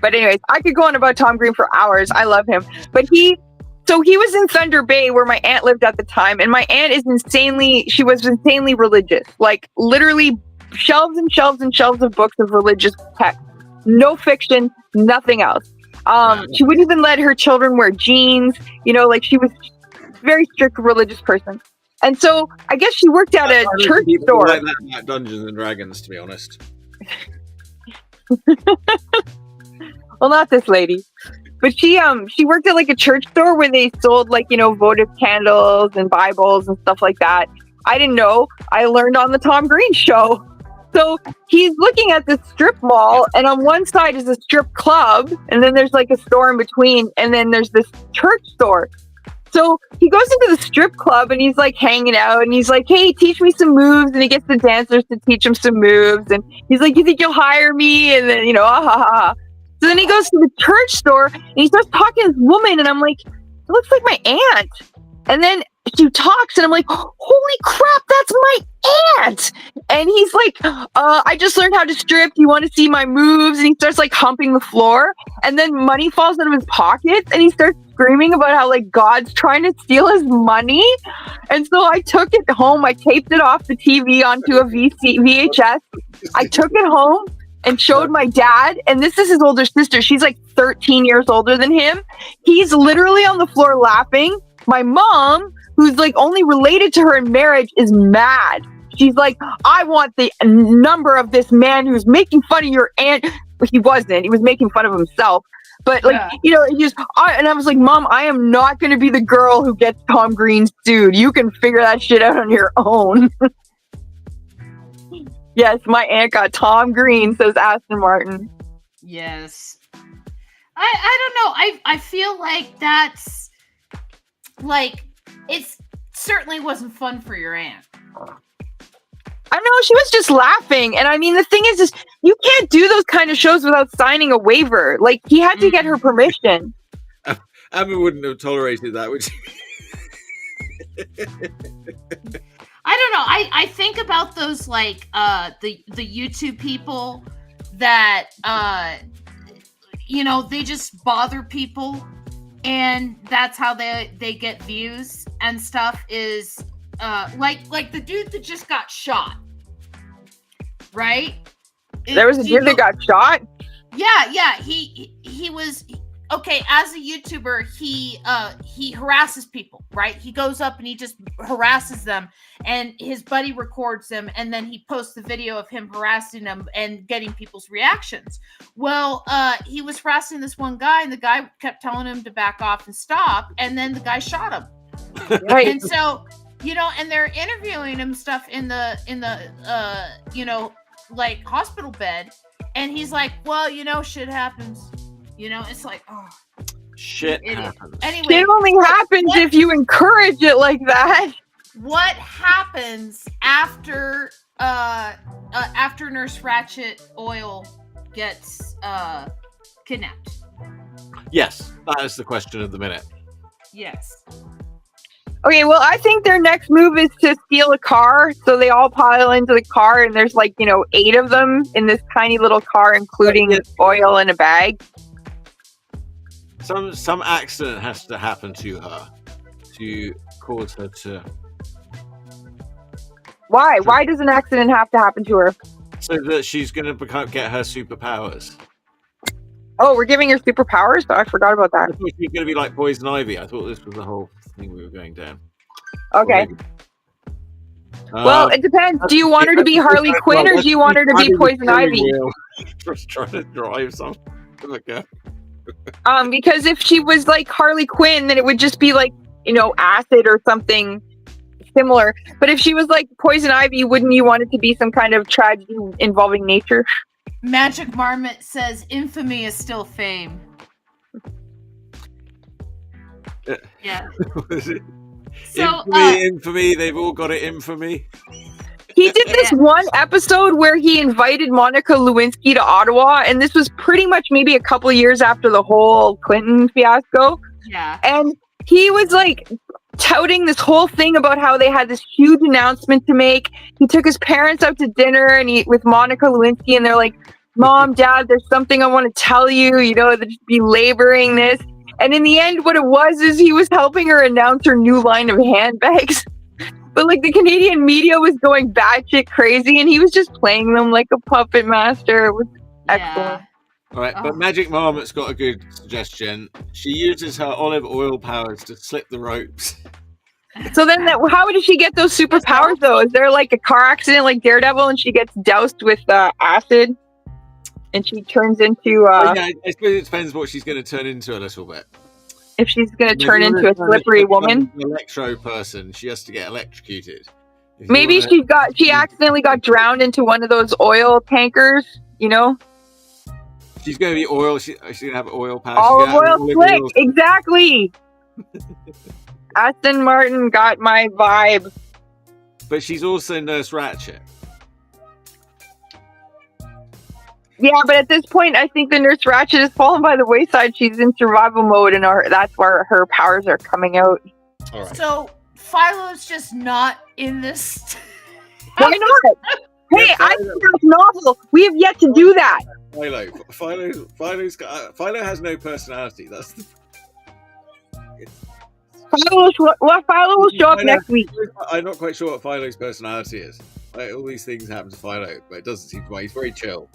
But anyways, I could go on about Tom Green for hours. I love him. But he was in Thunder Bay where my aunt lived at the time. And my aunt was insanely religious. Like, literally shelves and shelves and shelves of books of religious text. No fiction, nothing else. She wouldn't even let her children wear jeans. You know, like, she was a very strict religious person. And so I guess she worked at a church store. Like that Dungeons and Dragons, to be honest. Well, not this lady, but she worked at like a church store where they sold, like, you know, votive candles and Bibles and stuff like that. I didn't know. I learned on the Tom Green show. So he's looking at this strip mall, and on one side is a strip club, and then there's like a store in between, and then there's this church store. So he goes into the strip club and he's like hanging out and he's like, hey, teach me some moves. And he gets the dancers to teach him some moves. And he's like, you think you'll hire me? And then, ah, ha, ha, ha. So then he goes to the church store and he starts talking to this woman. And I'm like, it looks like my aunt. And then she talks and I'm like, holy crap, that's my aunt. And he's like, I just learned how to strip. Do you want to see my moves? And he starts like humping the floor. And then money falls out of his pockets and he starts screaming about how like God's trying to steal his money. And so I took it home. I taped it off the TV onto a VHS. I took it home and showed my dad. And this is his older sister. She's like 13 years older than him. He's literally on the floor laughing. My mom, who's like only related to her in marriage, is mad. She's like, I want the number of this man who's making fun of your aunt. But he wasn't. He was making fun of himself. But like, and I was like, Mom, I am not going to be the girl who gets Tom Green sued. You can figure that shit out on your own. Yes, my aunt got Tom Green, says Aston Martin. Yes. I don't know. I feel like that's like, it's certainly wasn't fun for your aunt. I know, she was just laughing. And I mean, the thing is you can't do those kind of shows without signing a waiver. Like, he had to get her permission. Abby wouldn't have tolerated that, would she? I don't know. I think about those, like, the YouTube people that, they just bother people. And that's how they get views and stuff is, like the dude that just got shot. Right? There was a dude that got shot? Yeah. He was okay. As a YouTuber, he harasses people, right? He goes up and he just harasses them, and his buddy records him, and then he posts the video of him harassing them and getting people's reactions. Well, he was harassing this one guy, and the guy kept telling him to back off and stop, and then the guy shot him. Right. And so, and they're interviewing him stuff in the like hospital bed, and he's like, well, shit happens. It's like, oh, shit happens. Anyway, it only happens if you encourage it like that. What happens after Nurse Ratchet Oil gets kidnapped? Yes, that is the question of the minute. Yes. Okay, well, I think their next move is to steal a car. So they all pile into the car, and there's 8 of them in this tiny little car, including oil in a bag. Some accident has to happen to her to cause her to. Why? Why does an accident have to happen to her? So that she's going to get her superpowers. Oh, we're giving her superpowers? I forgot about that. I thought she was going to be like Poison Ivy. I thought this was the whole thing we were going down. Okay. Well, it depends. Do you want her to be Harley Quinn, or do you want her to be Poison Ivy? Just trying to drive something. Because if she was like Harley Quinn, then it would just be like, acid or something similar. But if she was like Poison Ivy, wouldn't you want it to be some kind of tragedy involving nature? Magic Marmot says infamy is still fame. Yeah. So, infamy, they've all got it infamy. He did this one episode where he invited Monica Lewinsky to Ottawa, and this was pretty much maybe a couple of years after the whole Clinton fiasco. Yeah. And he was like touting this whole thing about how they had this huge announcement to make. He took his parents out to dinner and with Monica Lewinsky, and they're like, Mom, Dad, there's something I want to tell you, they're just belaboring this. And in the end, what it was is he was helping her announce her new line of handbags. But the Canadian media was going batshit crazy, and he was just playing them like a puppet master. It was excellent. All right, but Magic Marmot's got a good suggestion. She uses her olive oil powers to slip the ropes. So then, how did she get those superpowers, though? Is there a car accident like Daredevil, and she gets doused with acid? And she turns into... I suppose it depends what she's going to turn into a little bit. If she's going to turn into a slippery woman. An electro person, she has to get electrocuted. Maybe she accidentally got drowned into one of those oil tankers, She's going to be oil. She's going to have oil powers. Olive oil slick, exactly. Aston Martin got my vibe. But she's also Nurse Ratchet. Yeah, but at this point, I think the Nurse Ratchet has fallen by the wayside. She's in survival mode, and that's where her powers are coming out. All right. So Philo's just not in this. Why not? Hey, Yeah, I think that's novel. We have yet to do that. Philo has no personality. That's the. Philo will show up next week. I'm not quite sure what Philo's personality is. Like, all these things happen to Philo, but it doesn't seem to. He's very chill.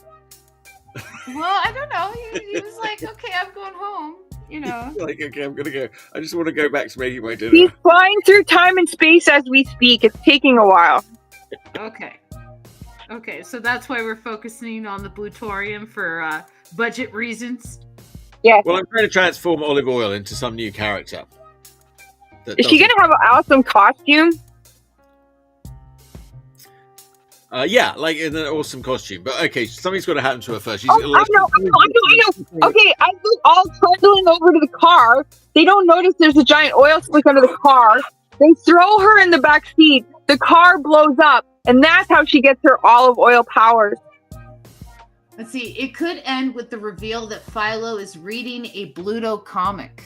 Well, I don't know. He was like, okay, I'm going home. You know. Like, okay, I'm gonna go. I just want to go back to making my dinner. He's flying through time and space as we speak. It's taking a while. Okay, so that's why we're focusing on the Blutorium for budget reasons. Yes. Well, I'm trying to transform Olive Oil into some new character. Is she gonna have an awesome costume? Yeah, like in an awesome costume. But okay, something's got to happen to her first. I know. Okay, I look all trundling over to the car. They don't notice there's a giant oil slick under the car. They throw her in the back seat. The car blows up, and that's how she gets her olive oil powers. Let's see. It could end with the reveal that Philo is reading a Bluto comic.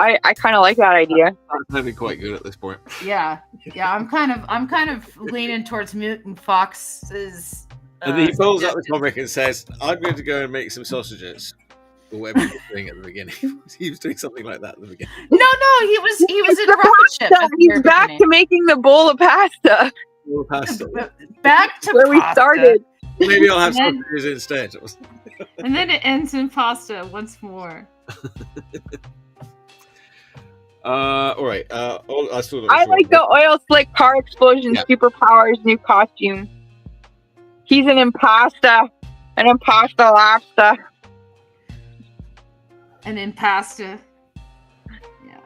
I kind of like that idea. That's only quite good at this point. Yeah. I'm kind of leaning towards Mutant Fox's. And then he pulls out the comic and says, "I'm going to go and make some sausages." Or whatever he was doing at the beginning. He was doing something like that at the beginning. No, he was in a rocket ship. at the He's very back beginning. to making the bowl of pasta Or pasta. Back to where we pasta. started. Maybe I'll have And sausages instead. And then it ends in pasta once more. All right. I like the oil slick car explosion superpowers new costume. He's an impasta lobster. And then pasta. Yeah.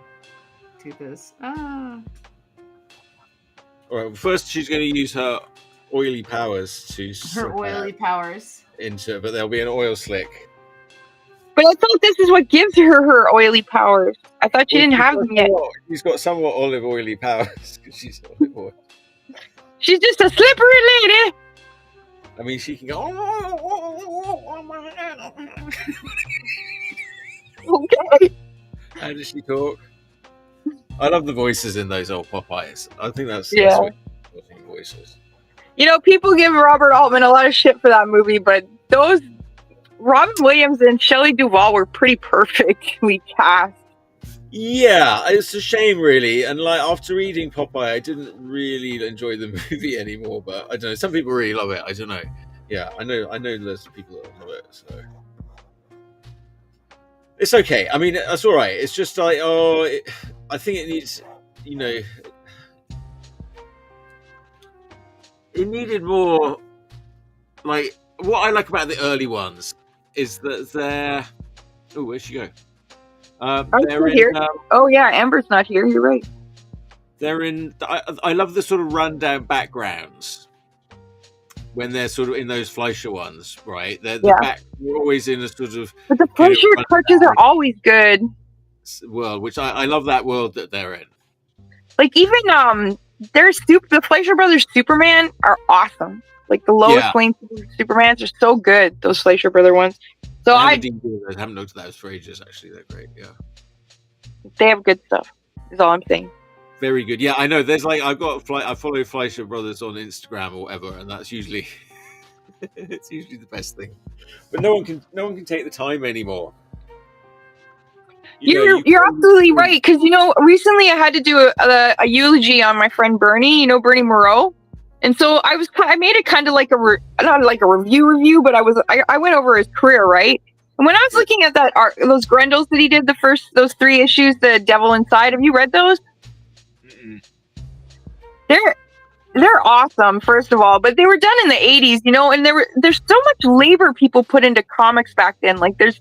Do this. Ah. All right. First, she's going to use her oily powers to Her oily powers. but there'll be an oil slick. But I thought this is what gives her oily powers. I thought she didn't have them yet. She's got somewhat olive oily powers because she's olive oil. She's just a slippery lady. I mean, she can go. Okay. How does she talk? I love the voices in those old Popeyes. I think that's voices. You know, people give Robert Altman a lot of shit for that movie, but those Robin Williams and Shelley Duvall were pretty perfectly cast. Yeah, it's a shame, really. And like after reading Popeye, I didn't really enjoy the movie anymore. But I don't know. Some people really love it. I don't know. Yeah, I know there's people that love it. So it's okay. I mean, that's all right. It's just like I think it needs, it needed more. Like what I like about the early ones is that they're. Oh, where'd she go? They're in, here. Oh yeah, Amber's not here. You're right. They're in. I love the sort of rundown backgrounds when they're sort of in those Fleischer ones, right? They're always in a sort of. But the Fleischer cartoons are always good. World, which I love that world that they're in. Like even the Fleischer Brothers Superman are awesome. Like the Lois Lane Supermans are so good. Those Fleischer Brother ones. So I haven't looked at those for ages. Actually, they're great. Yeah, they have good stuff. Is all I'm saying. Very good. Yeah, I know. There's like I follow Fleischer Brothers on Instagram or whatever, and that's usually it's usually the best thing. But no one can take the time anymore. You're absolutely right, because recently I had to do a eulogy on my friend Bernie. Bernie Moreau. And so I made it kind of like not like a review, but I went over his career, right? And when I was looking at those Grendels that he did, those 3 issues, The Devil Inside, have you read those? Mm-mm. They're awesome, first of all, but they were done in the 80s, and there's so much labor people put into comics back then. Like there's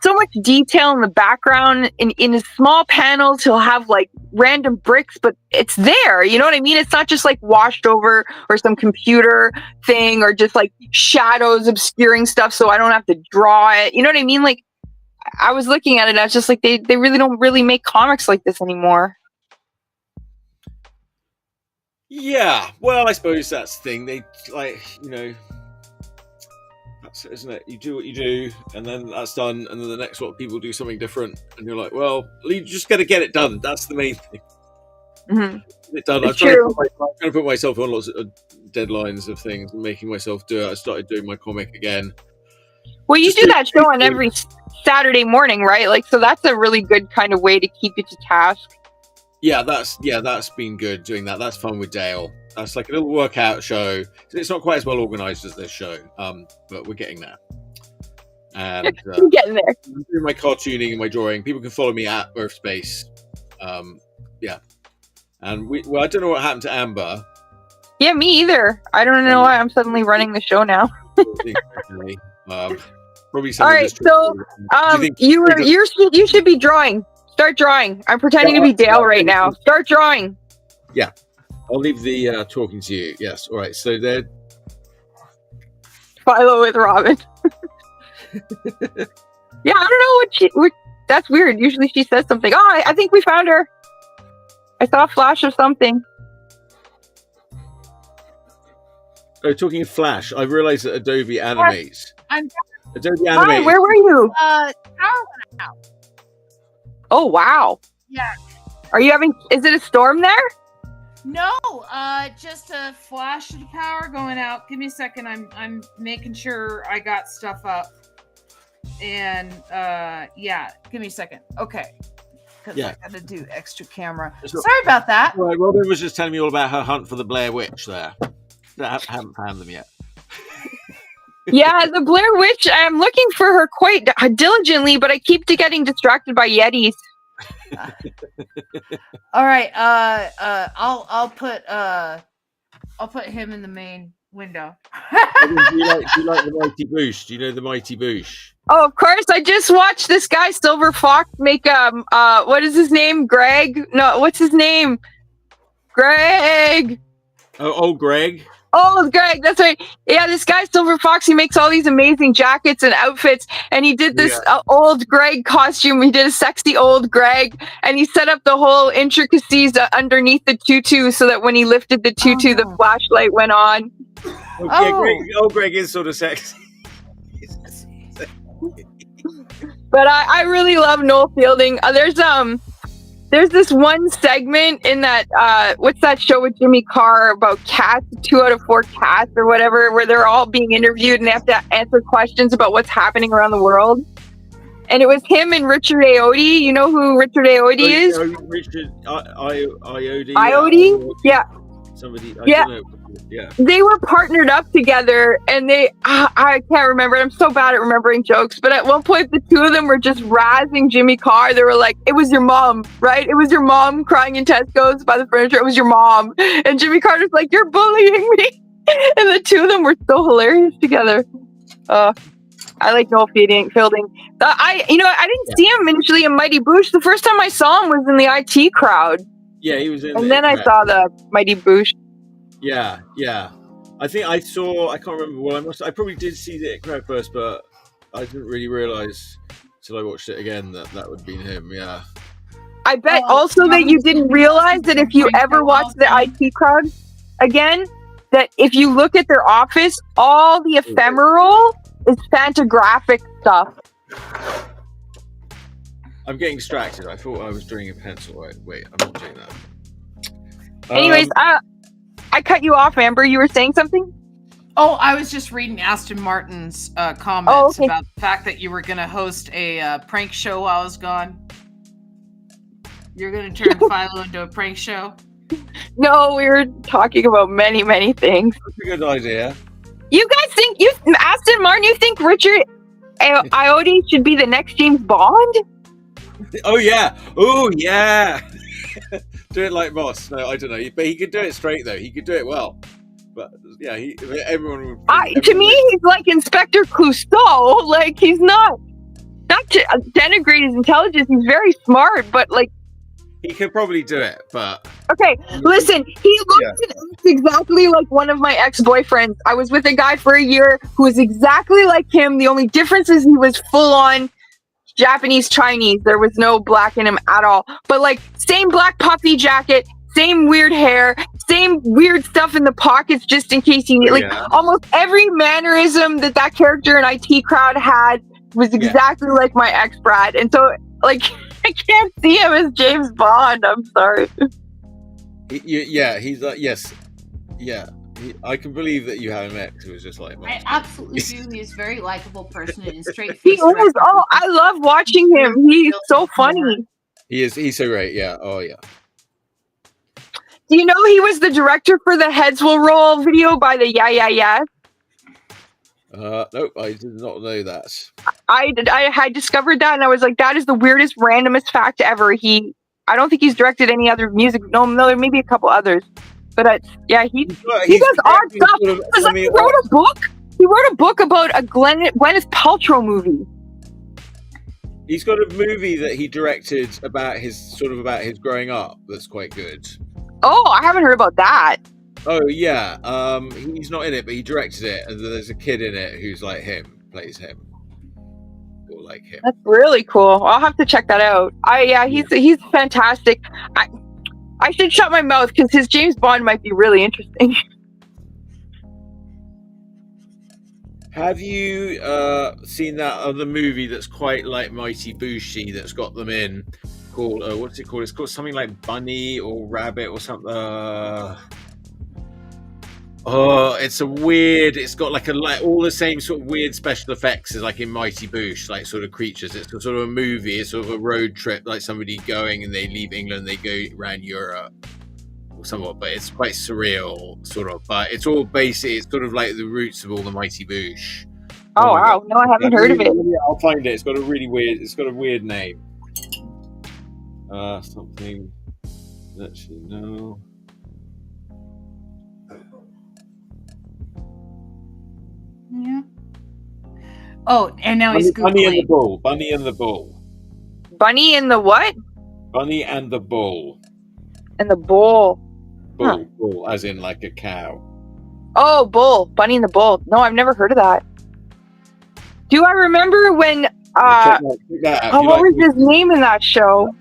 so much detail in the background. In his small panels, he'll have like random bricks, but it's there. You know what I mean? It's not just like washed over or some computer thing or just like shadows obscuring stuff so I don't have to draw it. You know what I mean? Like I was looking at it, I was just like, they really don't really make comics like this anymore. Yeah, well, I suppose that's the thing. They like, that's it, isn't it? You do what you do, and then that's done, and then the next lot of people do something different, and you're like, well, you just got to get it done. That's the main thing. Mm-hmm. Get it done. I'm trying to put myself on lots of deadlines of things and making myself do it. I started doing my comic again. Well, you do that show on every Saturday morning, right? Like, so that's a really good kind of way to keep you to task. Yeah, that's been good doing that. That's fun with Dale. That's like a little workout show. It's not quite as well organized as this show, but we're getting there. And You're getting there. I'm doing my cartooning and my drawing. People can follow me at Urfspace. Yeah, and I don't know what happened to Amber. Yeah, me either. I don't know why I'm suddenly running the show now. Probably. All right, so you should be drawing. Start drawing. I'm pretending to be Dale right now. Start drawing. Yeah, I'll leave the talking to you. Yes. All right. So they're Philo with Robin. Yeah, I don't know what that's weird. Usually she says something. Oh, I think we found her. I saw a flash of something. Oh, talking of Flash, I realized that Adobe animates. Adobe Hi, animates. where were you? Power went out. Oh, wow. Yeah. Is it a storm there? No, just a flash of the power going out. Give me a second. I'm making sure I got stuff up. And yeah, give me a second. Okay. Because I got to do extra camera. Sorry about that. Right, Robin was just telling me all about her hunt for the Blair Witch there. I haven't found them yet. Yeah, the Blair Witch, I'm looking for her quite diligently, but I keep getting distracted by Yetis. All right, I'll put him in the main window. Do you like the Mighty Boosh? Do you know the Mighty Boosh? Oh, of course. I just watched this guy, Silver Fox, make what is his name? Greg? No, what's his name? Greg. Oh, Greg. Oh, Greg, that's right. Yeah, this guy, Silver Fox, he makes all these amazing jackets and outfits, and he did this old Greg costume. He did a sexy old Greg, and he set up the whole intricacies underneath the tutu so that when he lifted the tutu, the flashlight went on. Greg is sort of sexy. But I really love Noel Fielding. There's this one segment in that what's that show with Jimmy Carr about cats, 2 out of 4 cats or whatever, where they're all being interviewed and they have to answer questions about what's happening around the world. And it was him and Richard Ayoade. You know who Richard Ayoade is? Richard Ayoade. Ayoade? Yeah. Somebody. I don't know. Yeah. They were partnered up together, and I can't remember. I'm so bad at remembering jokes, but at one point the two of them were just razzing Jimmy Carr. They were like, "It was your mom, right? It was your mom crying in Tesco's by the furniture. It was your mom." And Jimmy Carr was like, "You're bullying me." And the two of them were so hilarious together. I like Noel Fielding. I didn't see him initially in Mighty Boosh. The first time I saw him was in the IT crowd. Yeah, he was in. And then I saw the Mighty Boosh. Yeah. I think I can't remember. Well, I probably did see the crowd first, but I didn't really realize until I watched it again that would have been him. Yeah. I bet also that you didn't realize that if you ever watch the IT crowd again, that if you look at their office, all the ephemeral is Fantagraphic stuff. I'm getting distracted. I thought I was doing a pencil. Wait, I'm not doing that. Anyways, I cut you off, Amber. You were saying something? Oh, I was just reading Aston Martin's comments about the fact that you were going to host a prank show while I was gone. You're going to turn Philo into a prank show? No, we were talking about many, many things. That's a good idea. You guys think Aston Martin? You think Richard Ayoade should be the next James Bond? Oh yeah! Oh yeah! Do it like Moss. No, I don't know. But he could do it straight though. He could do it well. But yeah, everyone would. To me, he's like Inspector Clouseau. Like he's not to denigrate his intelligence. He's very smart, but like he could probably do it. But okay, listen. He looks and acts exactly like one of my ex-boyfriends. I was with a guy for a year who was exactly like him. The only difference is he was full on Japanese Chinese. There was no black in him at all. But like same black puffy jacket, same weird hair, same weird stuff in the pockets just in case you need. Like almost every mannerism that character in IT Crowd had was exactly like my ex Brad, and so like I can't see him as James Bond. I'm sorry. He's like yes, yeah. I can believe that you have an ex who was just like. I absolutely do. He's a very likable person and straight. He is. Oh, I love watching him. He's so funny. He is. He's so great. Yeah. Oh yeah. Do you know he was the director for the Heads Will Roll video by the Yeah Yeah Yeah? Nope, I did not know that. I had discovered that, and I was like, that is the weirdest, randomest fact ever. I don't think he's directed any other music. No, maybe a couple others. But he does odd stuff. He wrote a book. He wrote a book about a Gwyneth Paltrow movie. He's got a movie that he directed about his growing up. That's quite good. Oh, I haven't heard about that. Oh yeah, he's not in it, but he directed it, and there's a kid in it who's like him, plays him, or like him. That's really cool. I'll have to check that out. He's fantastic. I should shut my mouth because his James Bond might be really interesting. Have you seen that other movie that's quite like Mighty Booshi that's got them in? Called what's it called? It's called something like Bunny or Rabbit or something. It's got like all the same sort of weird special effects as like in Mighty Boosh, like sort of creatures. It's sort of a movie. It's sort of a road trip, like somebody going and they leave England, they go around Europe or somewhat. But it's quite surreal, sort of. But it's all basic. It's sort of like the roots of all the Mighty Boosh. Oh wow! No, I haven't heard of it. I'll find it. It's got a weird name. Something. Actually, no. Yeah. Oh, and now he's Googling. Bunny and the Bull. Bunny and the Bull. Bunny and the what? Bunny and the Bull. And the bull. Bull, as in like a cow. Oh, bull. Bunny and the Bull. No, I've never heard of that. Do I remember when? Check that out. What was his name in that show?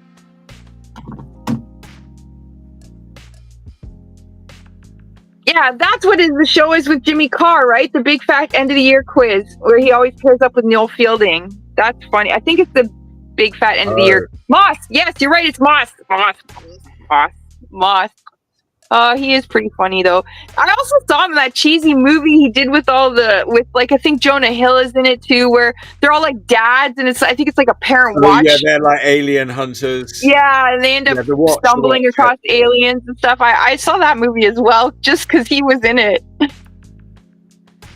Yeah, that's what the show is with Jimmy Carr, right? The big fat end of the year quiz where he always pairs up with Neil Fielding. That's funny. I think it's the big fat end of the year. Moss. Yes, you're right. It's Moss. Moss. He is pretty funny though. I also saw him in that cheesy movie he did with I think Jonah Hill is in it too, where they're all like dads, and I think it's like a parent watch. Yeah, they're like alien hunters. Yeah, and they end up stumbling across aliens and stuff. I saw that movie as well, just because he was in it.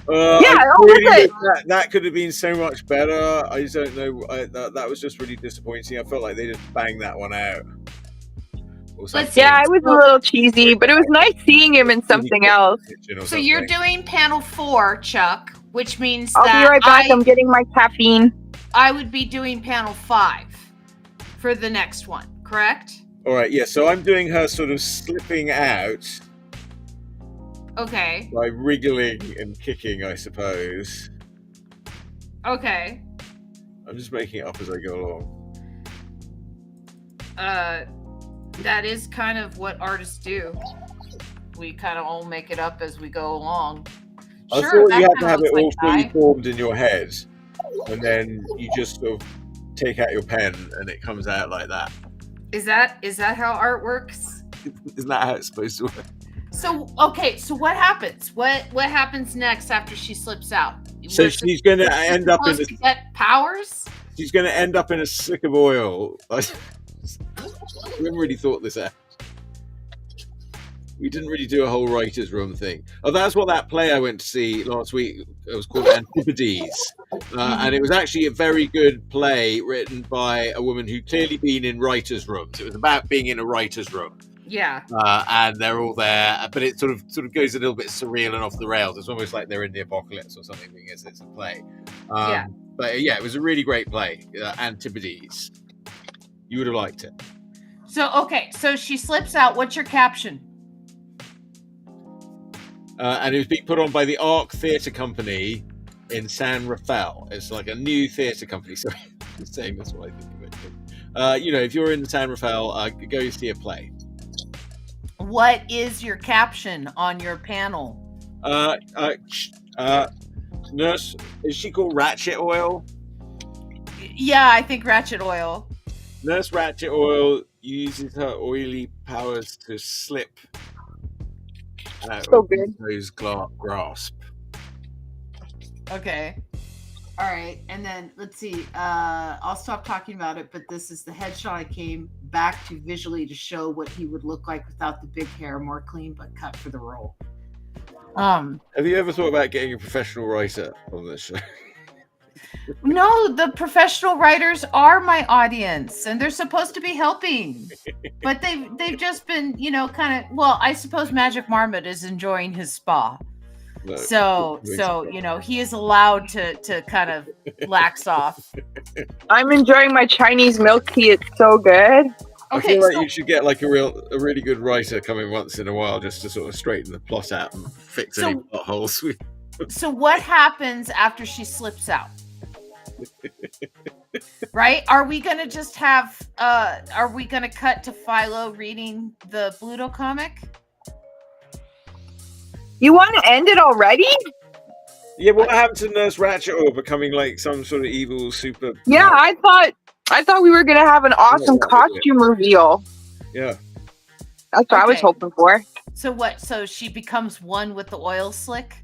That could have been so much better. I just don't know. That was just really disappointing. I felt like they just banged that one out. Yeah, it was a little cheesy, but it was nice seeing him in something else. So you're doing panel 4, Chuck, which means I'll be right back. I'm getting my caffeine. I would be doing panel 5 for the next one, correct? All right, yeah. So I'm doing her sort of slipping out. Okay. By wriggling and kicking, I suppose. Okay. I'm just making it up as I go along. That is kind of what artists do. We kind of all make it up as we go along. I thought you had to have it all fully formed in your head, and then you just sort of take out your pen and it comes out like that. Is that how art works? Isn't that how it's supposed to work? So what happens? What happens next after she slips out? So she's going to end up in get powers? She's going to end up in a slick of oil. We haven't really thought this out. We didn't really do a whole writer's room thing. Oh, that's what that play I went to see last week. It was called Antipodes. And it was actually a very good play written by a woman who'd clearly been in writer's rooms. It was about being in a writer's room. Yeah. And they're all there, but it sort of goes a little bit surreal and off the rails. It's almost like they're in the apocalypse or something because it's a play. But yeah, it was a really great play, Antipodes. You would have liked it. So she slips out. What's your caption? And it was being put on by the Arc Theatre Company in San Rafael. It's like a new theatre company. Sorry, I'm just saying that's what I think of it. If you're in San Rafael, go see a play. what is your caption on your panel? Nurse, is she called Ratchet Oil? Yeah, I think Ratchet Oil. Nurse Ratchet Oil uses her oily powers to slip out So of good. Nico's grasp. Okay. All right. And then let's see. I'll stop talking about it, but this is the headshot I came back to visually to show what he would look like without the big hair, more clean but cut for the role. Have you ever thought about getting a professional writer on this show? No, the professional writers are my audience, and they're supposed to be helping. But they've just been, kind of. Well, I suppose Magic Marmot is enjoying his spa, No, so he is allowed to kind of lax off. I'm enjoying my Chinese milk tea. It's so good. I feel like you should get like a really good writer coming once in a while just to sort of straighten the plot out and fix any plot holes. So what happens after she slips out? Right? Are we gonna just have? Are we gonna cut to Philo reading the Bluto comic? You want to end it already? Yeah, what happened to Nurse Ratchet Oil becoming like some sort of evil super? Yeah, I thought we were gonna have an awesome costume reveal. Yeah, that's what I was hoping for. So what? So she becomes one with the oil slick?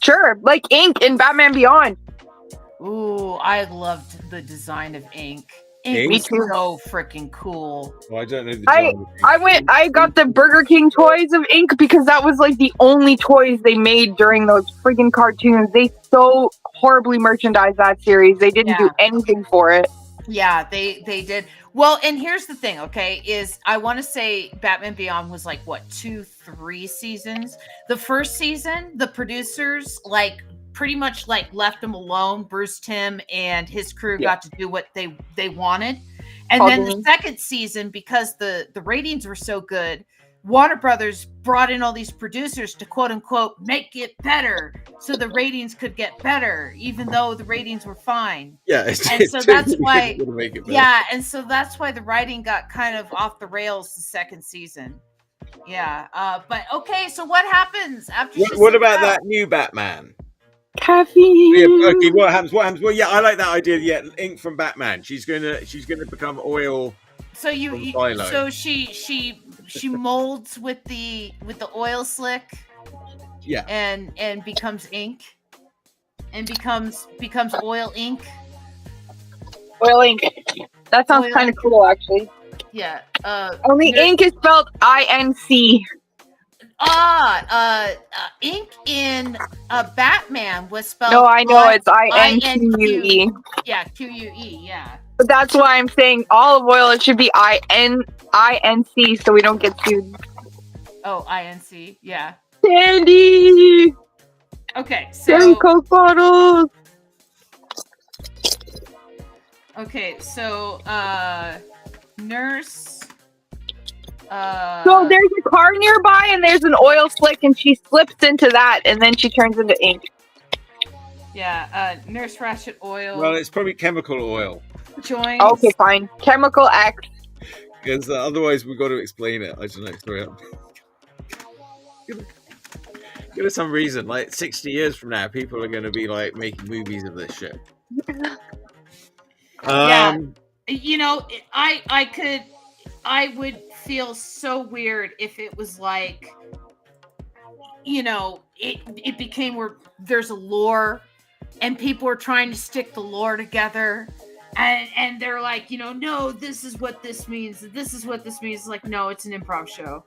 Sure, like Ink in Batman Beyond. Ooh, I loved the design of Ink. Ink was so freaking cool. Well, I don't know. I got the Burger King toys of Ink because that was like the only toys they made during those freaking cartoons. They so horribly merchandised that series. They didn't do anything for it. Yeah, they did. Well, and here's the thing, okay, is I want to say Batman Beyond was like, what, 2-3 seasons? The first season, the producers, pretty much left him alone. Bruce Timm and his crew got to do what they wanted. And then the second season, because the ratings were so good, Warner Brothers brought in all these producers to quote unquote make it better so the ratings could get better, even though the ratings were fine. Yeah, and so that's why and so that's why the writing got kind of off the rails the second season. Yeah. But okay, so what happens after what about that new Batman? Caffeine. Yeah, okay, what happens? Well, yeah, I like that idea. Yeah, Ink from Batman. She's gonna become oil. So she molds with the oil slick. Yeah. And becomes ink. And becomes oil ink. Oil ink. That sounds kind of cool, actually. Yeah. Only ink is spelled I-N-C. Ink in Batman was spelled. No, I know it's I-N-Q-U-E. Yeah, Q-U-E. Yeah. But that's why I'm saying olive oil. It should be I-N-C, so we don't get sued. Oh, I-N-C. Yeah. Candy. Okay, so. Candy Coke bottles. Okay, so nurse. So there's a car nearby and there's an oil slick and she slips into that and then she turns into ink. Yeah, Nurse Ratchet Oil. Well, it's probably chemical oil. Joins. Okay, fine. Chemical X. Because otherwise we've got to explain it. I don't know. Sorry. Give us some reason. 60 years from now, people are going to be making movies of this shit. Yeah. I would feel so weird if it was it became where there's a lore and people are trying to stick the lore together and they're like, no, this is what this means. This is what this means. It's no, it's an improv show.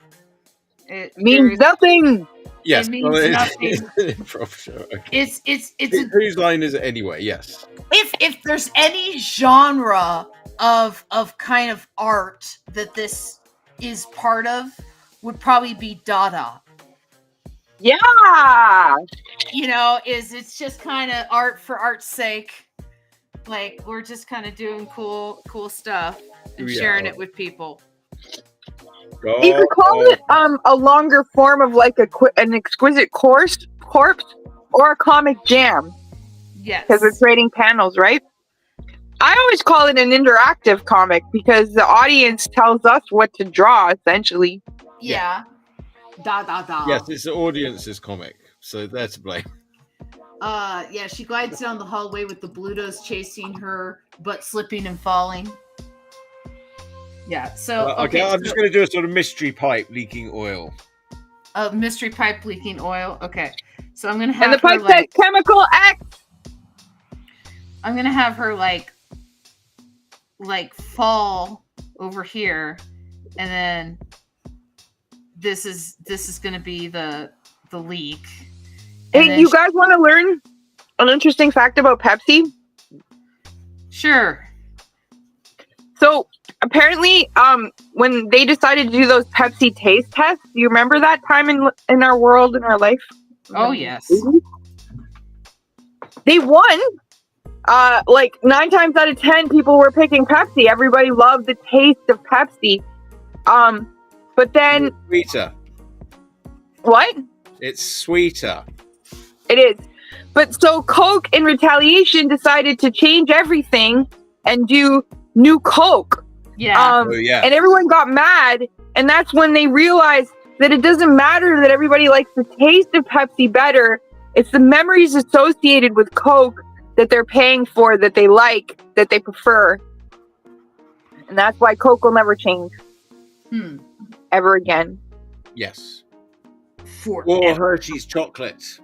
It means nothing. Yes, it means nothing. It's an improv show. Okay. It's whose line is it anyway? Yes. If there's any genre of kind of art that this is part of, would probably be Dada. Yeah. It's just kind of art for art's sake. We're just kind of doing cool stuff and sharing it with people. You could call it a longer form of an exquisite corpse or a comic jam. Yes. Because we're creating panels, right? I always call it an interactive comic because the audience tells us what to draw, essentially. Yeah. Da da da. Yes, it's the audience's comic, so they're to blame. Yeah, she glides down the hallway with the Blutos chasing her, but slipping and falling. Yeah, so Okay, I'm just going to do a sort of mystery pipe leaking oil. Mystery pipe leaking oil. Okay, so I'm gonna have And the pipe her like says chemical X. I'm gonna have her like fall over here, and then this is gonna be the leak. And Hey, you guys want to learn an interesting fact about Pepsi? Sure. So apparently, when they decided to do those Pepsi taste tests, do you remember that time in our world, in our life? Oh yes. They won. Like 9 times out of 10, people were picking Pepsi. Everybody loved the taste of Pepsi. But then Sweeter. what? It's sweeter. It is. But so Coke, in retaliation, decided to change everything and do new Coke. Yeah. Yeah. And everyone got mad. And that's when they realized that it doesn't matter that everybody likes the taste of Pepsi better. It's the memories associated with Coke that they're paying for, that they like, that they prefer. And that's why Coke will never change. Ever again. Yes. Forever. Or Hershey's chocolate,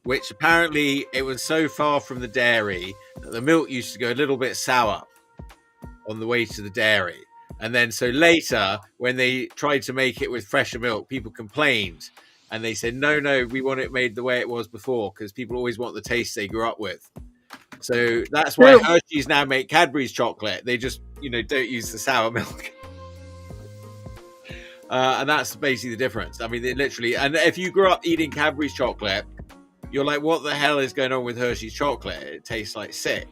which apparently it was so far from the dairy that the milk used to go a little bit sour on the way to the dairy. And then so later, when they tried to make it with fresher milk, people complained. And they said, no, we want it made the way it was before, because people always want the taste they grew up with. So that's why Hershey's now make Cadbury's chocolate. They just, don't use the sour milk. And that's basically the difference. I mean, they literally, and if you grew up eating Cadbury's chocolate, you're like, what the hell is going on with Hershey's chocolate? It tastes like sick.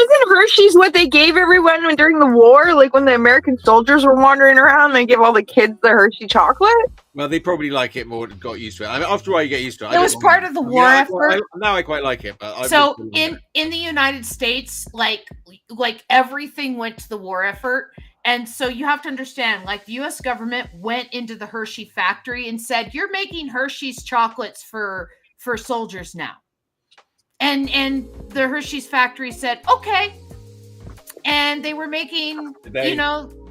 Isn't Hershey's what they gave everyone during the war? Like when the American soldiers were wandering around, they give all the kids the Hershey chocolate? Well, they probably like it more, got used to it. I mean, after a while, you get used to it. It was part of the war effort. Now I quite like it. But so in the United States, like everything went to the war effort. And so you have to understand, like the U.S. government went into the Hershey factory and said, you're making Hershey's chocolates for soldiers now. And the Hershey's factory said, okay. And they were making,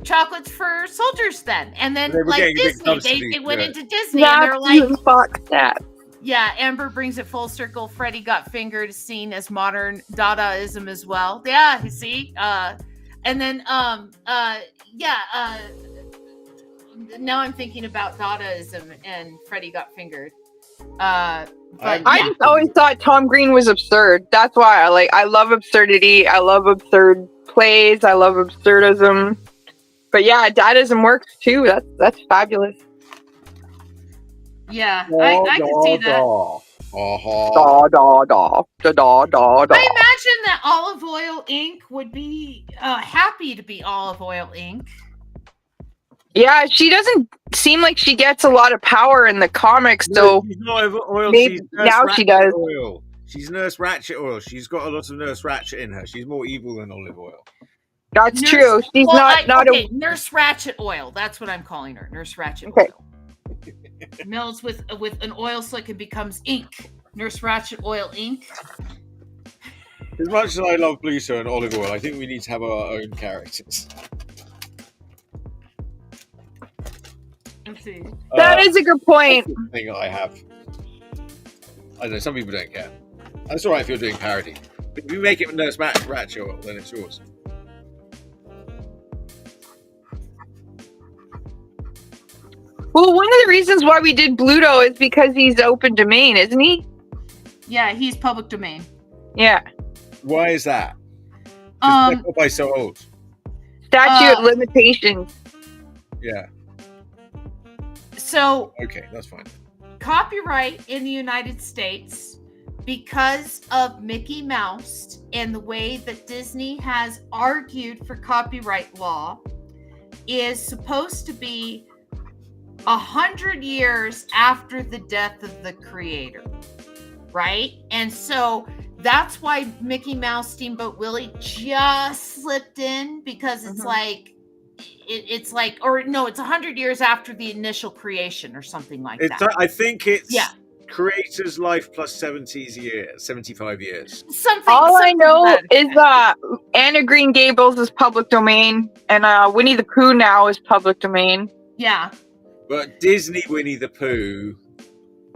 chocolates for soldiers then. And then like Disney, they went into Disney and they're like, fuck that. Yeah, Amber brings it full circle. Freddie Got Fingered is seen as modern Dadaism as well. Yeah, you see? And then, now I'm thinking about Dadaism and Freddie Got Fingered. I just always thought Tom Green was absurd. That's why I love absurdity. I love absurd plays. I love absurdism. But yeah, Dadaism works too. That's fabulous. Yeah, I can see that. I imagine that Olive Oil Inc. would be happy to be Olive Oil Inc. Yeah, she doesn't seem like she gets a lot of power in the comics, so she's not oil. Maybe now she does. Oil. She's Nurse Ratched Oil. She's got a lot of Nurse Ratched in her. She's more evil than Olive Oil. That's true. She's Nurse Ratched Oil. That's what I'm calling her. Nurse Ratched Oil. Melts with an oil slick and becomes ink. Nurse Ratched Oil Inc. As much as I love Bluto and Olive Oil, I think we need to have our own characters. Let's see. That is a good point. Thing I have. I don't know, some people don't care. That's alright if you're doing parody. But if you make it with Nurse Ratched Oil, then it's yours. Well, one of the reasons why we did Bluto is because he's open domain, isn't he? Yeah, he's public domain. Yeah. Why is that? Why so old? Statute of limitations. Yeah. So okay, that's fine. Copyright in the United States, because of Mickey Mouse and the way that Disney has argued for copyright law, is supposed to be 100 years after the death of the creator, right? And so that's why Mickey Mouse Steamboat Willie just slipped in, because it's like, it's like, or no, it's 100 years after the initial creation or something like that. I think it's Yeah. creator's life plus 75 years. All I something know to that is effect. Anne of Green Gables is public domain, and Winnie the Pooh now is public domain. Yeah. But Disney Winnie the Pooh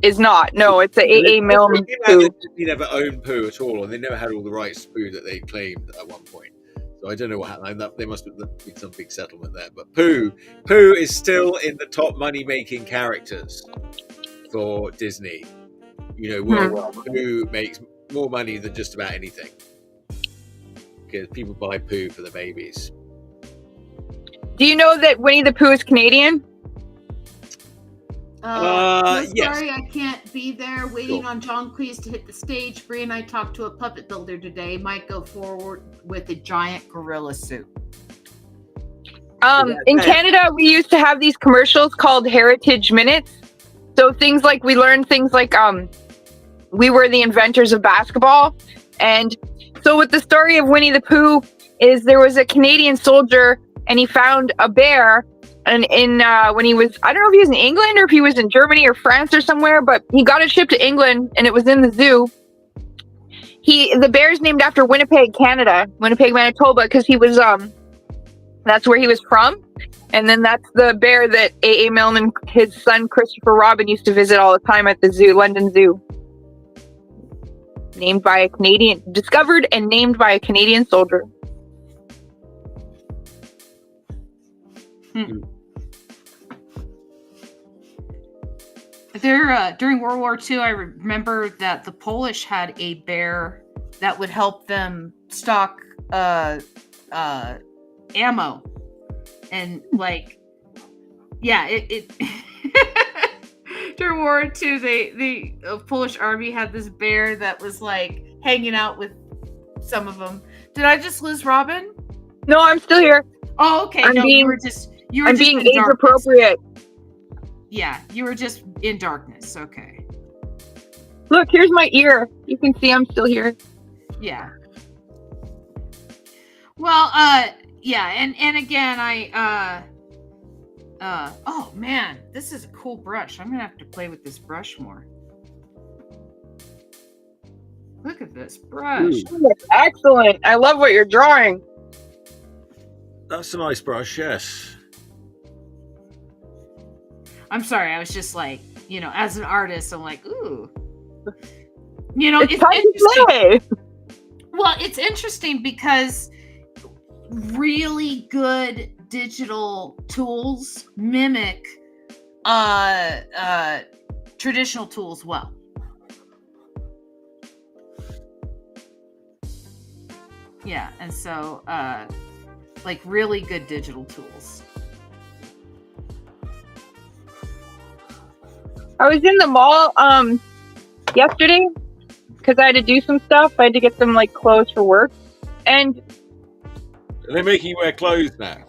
Is not. No, it's a A.A. Milne Pooh. Disney never owned Pooh at all, and they never had all the rights to Pooh that they claimed at one point. So I don't know what happened. There must have been some big settlement there. But Pooh is still in the top money-making characters for Disney. You know, worldwide, Pooh makes more money than just about anything because people buy Pooh for the babies. Do you know that Winnie the Pooh is Canadian? I'm yes. sorry, I can't be there. Waiting on John Cleese to hit the stage. Bree and I talked to a puppet builder today. Might go forward with a giant gorilla suit. In Canada, we used to have these commercials called Heritage Minutes. So things like we learned things like we were the inventors of basketball, and so with the story of Winnie the Pooh is there was a Canadian soldier and he found a bear. And when he was, I don't know if he was in England or if he was in Germany or France or somewhere, but he got it shipped to England and it was in the zoo. The bear's named after Winnipeg, Canada, Winnipeg, Manitoba, because he was that's where he was from. And then that's the bear that A.A. Milne and his son Christopher Robin used to visit all the time at the zoo, London Zoo. Discovered and named by a Canadian soldier. There, during World War II, I remember that the Polish had a bear that would help them stock ammo, and like, yeah, it during World War II, the Polish army had this bear that was like hanging out with some of them. Did I just lose Robin? No, I'm still here. Oh, okay. I'm being age appropriate. Yeah, you were just in darkness. Okay. Look, here's my ear. You can see I'm still here. Yeah. Well, yeah, and again, oh man, this is a cool brush. I'm gonna have to play with this brush more. Look at this brush. Excellent. I love what you're drawing. That's a nice brush, yes. I'm sorry, I was just like, as an artist, I'm like, ooh. It's time to play. Well, it's interesting because really good digital tools mimic traditional tools well. Yeah, and so like really good digital tools. I was in the mall yesterday because I had to do some stuff. I had to get some like clothes for work, and they're making you wear clothes now.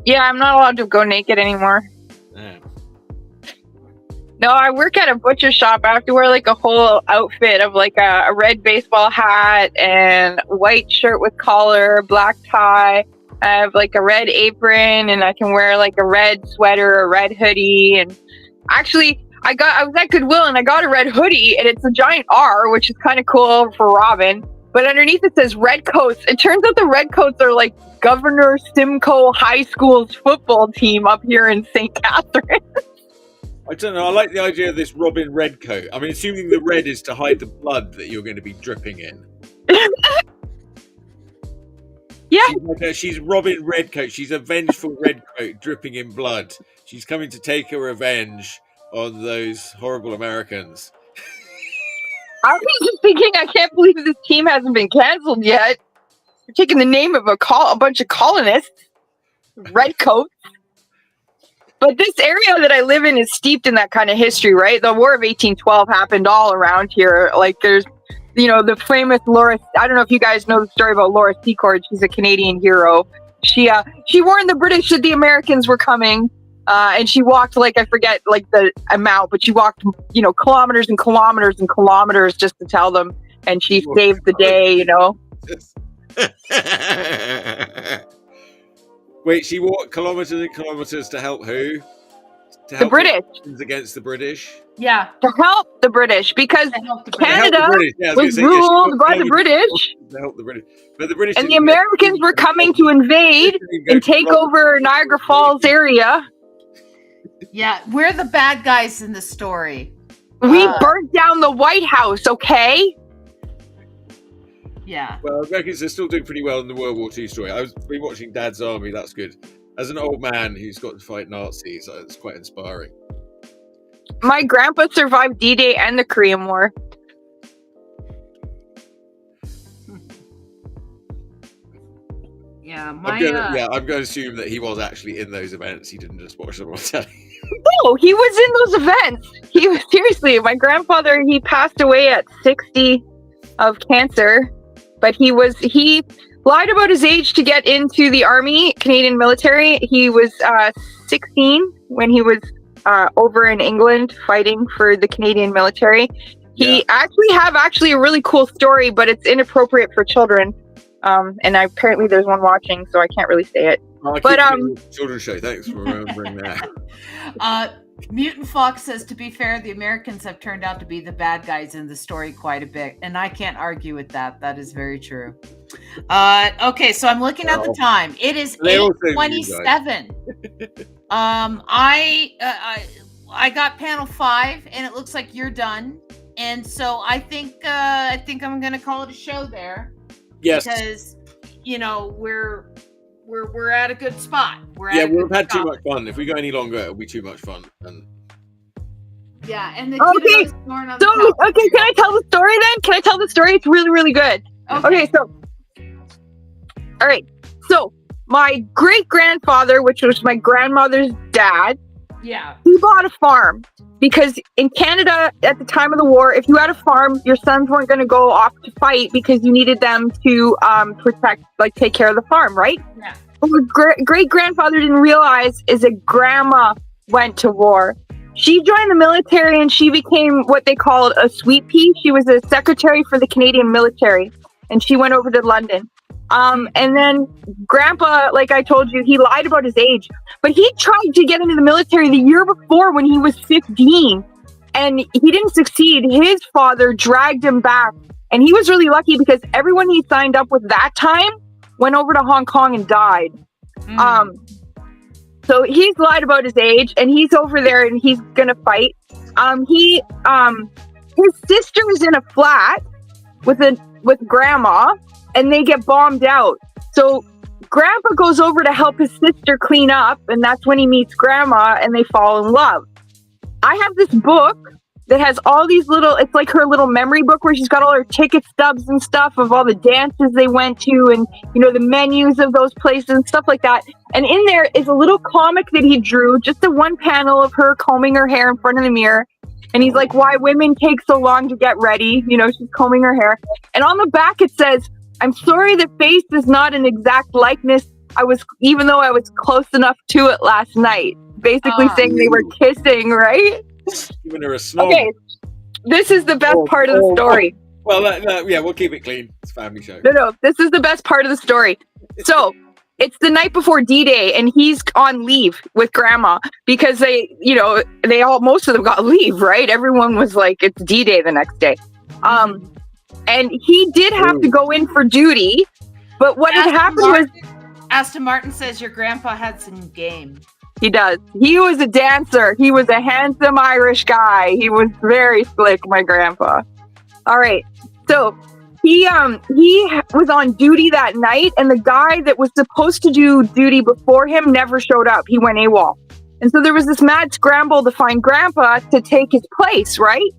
Yeah, I'm not allowed to go naked anymore. Damn. No, I work at a butcher shop. I have to wear like a whole outfit of like a red baseball hat and white shirt with collar, black tie. I have like a red apron, and I can wear like a red sweater, a red hoodie. And actually, I was at Goodwill and I got a red hoodie, and it's a giant R, which is kind of cool for Robin. But underneath it says red coats. It turns out the red coats are like Governor Simcoe High School's football team up here in St. Catharines. I don't know. I like the idea of this Robin Redcoat. I mean, assuming the red is to hide the blood that you're going to be dripping in. Yeah. She's Robin Redcoat. She's a vengeful redcoat dripping in blood. She's coming to take her revenge on those horrible Americans. I was just thinking, I can't believe this team hasn't been canceled yet. You're taking the name of a bunch of colonists, redcoats. But this area that I live in is steeped in that kind of history, right? The War of 1812 happened all around here. Like there's, the famous Laura. I don't know if you guys know the story about Laura Secord. She's a Canadian hero. She warned the British that the Americans were coming. And she walked I forget the amount, but she walked, kilometers and kilometers and kilometers just to tell them. And she saved the day, Wait, she walked kilometers and kilometers to help who? To The British. against the British. Yeah. To help the British, because To help the British. To help Canada the British. Yeah, I was gonna say, yeah, she ruled walked by the kilometers British, to help the British. But the British and the didn't go- Americans were coming to invade didn't go and take kilometers. over Niagara Falls area. Yeah, we're the bad guys in the story. We burnt down the White House, okay? Yeah. Well, Americans are still doing pretty well in the World War II story. I was rewatching Dad's Army. That's good. As an old man who's got to fight Nazis, it's quite inspiring. My grandpa survived D-Day and the Korean War. Yeah, I'm going to assume that he was actually in those events. He didn't just watch them on telly. No, he was in those events. He was seriously. My grandfather, he passed away at 60 of cancer, but he lied about his age to get into the army, Canadian military. He was 16 when he was over in England fighting for the Canadian military. He actually a really cool story, but it's inappropriate for children. And apparently there's one watching, so I can't really say it. But children's show. Thanks for remembering that. Mutant Fox says, to be fair, the Americans have turned out to be the bad guys in the story quite a bit, and I can't argue with that. That is very true. Okay, so I'm looking at the time. It is 8:27. I got panel 5, and it looks like you're done, and so I think I'm going to call it a show there. Yes, because we're at a good spot. We've had too much fun. If we go any longer, it'll be too much fun. And the okay, can I tell the story then? Can I tell the story? It's really, really good. Okay, so all right, so my great grandfather, which was my grandmother's dad, he bought a farm. Because in Canada, at the time of the war, if you had a farm, your sons weren't going to go off to fight because you needed them to protect, take care of the farm, right? Yeah. What my great-grandfather didn't realize is that grandma went to war. She joined the military and she became what they called a sweet pea. She was a secretary for the Canadian military, and she went over to London. And then grandpa, like I told you, he lied about his age, but he tried to get into the military the year before when he was 15 and he didn't succeed. His father dragged him back, and he was really lucky because everyone he signed up with that time went over to Hong Kong and died. So he's lied about his age and he's over there and he's going to fight. His sister is in a flat with grandma, and they get bombed out. So grandpa goes over to help his sister clean up, and that's when he meets grandma and they fall in love. I have this book that has all these it's like her little memory book where she's got all her ticket stubs and stuff of all the dances they went to and, the menus of those places and stuff like that. And in there is a little comic that he drew, just the one panel of her combing her hair in front of the mirror. And he's like, why women take so long to get ready. She's combing her hair. And on the back it says, I'm sorry the face is not an exact likeness. Even though I was close enough to it last night. Basically saying they were kissing, right? Giving her a snog. Okay, this is the best part of the story. Well, we'll keep it clean. It's a family show. No, this is the best part of the story. So it's the night before D-Day, and he's on leave with grandma because most of them got leave, right? Everyone was like, it's D-Day the next day. And he did have to go in for duty, but what had happened was... Aston Martin says your grandpa had some game. He does. He was a dancer. He was a handsome Irish guy. He was very slick, my grandpa. All right. So he was on duty that night, and the guy that was supposed to do duty before him never showed up. He went AWOL. And so there was this mad scramble to find grandpa to take his place, right?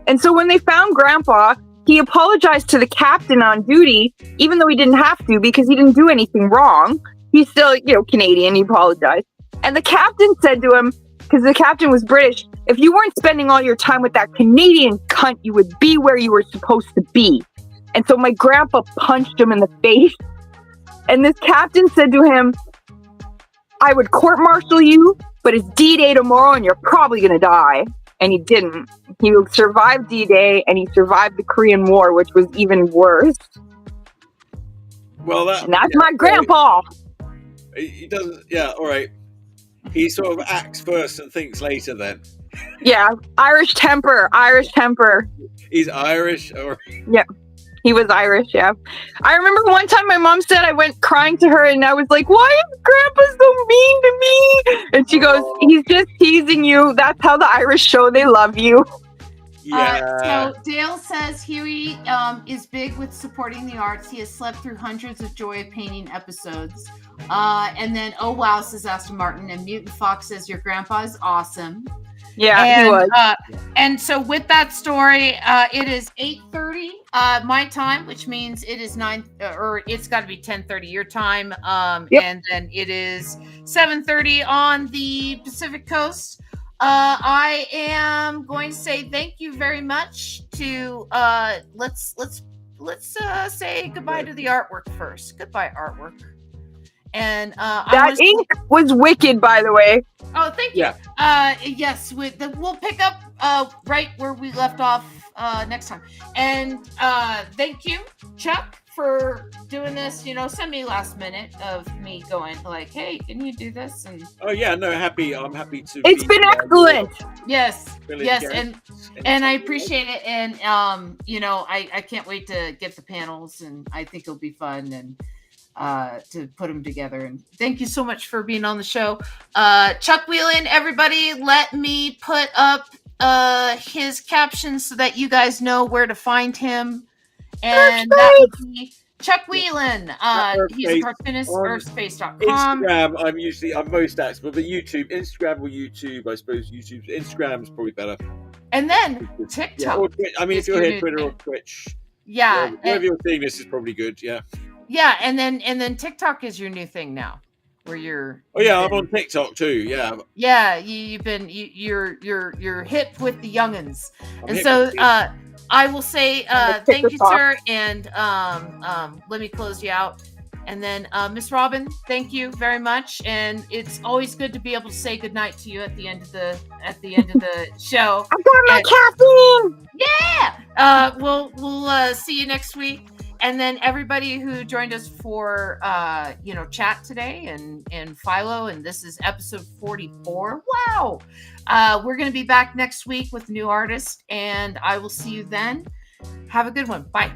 And so when they found grandpa, he apologized to the captain on duty, even though he didn't have to because he didn't do anything wrong. He's still, Canadian. He apologized. And the captain said to him, because the captain was British, if you weren't spending all your time with that Canadian cunt, you would be where you were supposed to be. And so my grandpa punched him in the face. And this captain said to him, I would court-martial you, but it's D-Day tomorrow and you're probably going to die. And he didn't. He survived D-Day and he survived the Korean War, which was even worse. Well, and that's my grandpa. He doesn't. Yeah, all right. He sort of acts first and thinks later. Then Yeah, Irish temper. he's Irish, or He was Irish, yeah. I remember one time my mom said I went crying to her and I was like, why is Grandpa so mean to me? And she goes, he's just teasing you. That's how the Irish show they love you. yeah. So Dale says Huey is big with supporting the arts. He has slept through hundreds of Joy of Painting episodes. And then, oh wow, says Aston Martin. And Mutant Fox says your grandpa is awesome. Yeah, and, he was. And so with that story, it is 8:30 my time, which means it is 9 or it's got to be 10:30 your time. Yep. And then it is 7:30 on the Pacific Coast. I am going to say thank you very much to let's say goodbye to the artwork first. Goodbye, artwork. And that ink was wicked, by the way. Oh, thank you. Yeah. Yes, we'll pick up right where we left off next time. And thank you, Chuck, for doing this. You know, send me last minute of me going like, "Hey, can you do this?" And Oh yeah, no, I'm happy to. It's been excellent. Yes, and I appreciate it. And you know, I can't wait to get the panels, and I think it'll be fun and. To put them together. And thank you so much for being on the show. Chuck Whelon, everybody, let me put up his captions so that you guys know where to find him. And that would be Chuck Whelon. He's a cartoonist, Urfspace.com. Instagram, I'm most active, but YouTube, Instagram or YouTube, I suppose Instagram's probably better. And then TikTok. Yeah, or Twitch. I mean, if you're here, Twitter or Twitch. Yeah. Wherever you're seeing this is probably good, yeah. Yeah, and then TikTok is your new thing now, where you're. Oh yeah, I'm on TikTok too. Yeah. Yeah, you're hip with the youngins, and so I will say thank you, sir, and let me close you out, and then Miss Robin, thank you very much, and it's always good to be able to say goodnight to you at the end of the show. I got my caffeine. Yeah. We'll see you next week. And then everybody who joined us for chat today and Philo, and this is episode 44. Wow. We're going to be back next week with new artists, and I will see you then. Have a good one. Bye.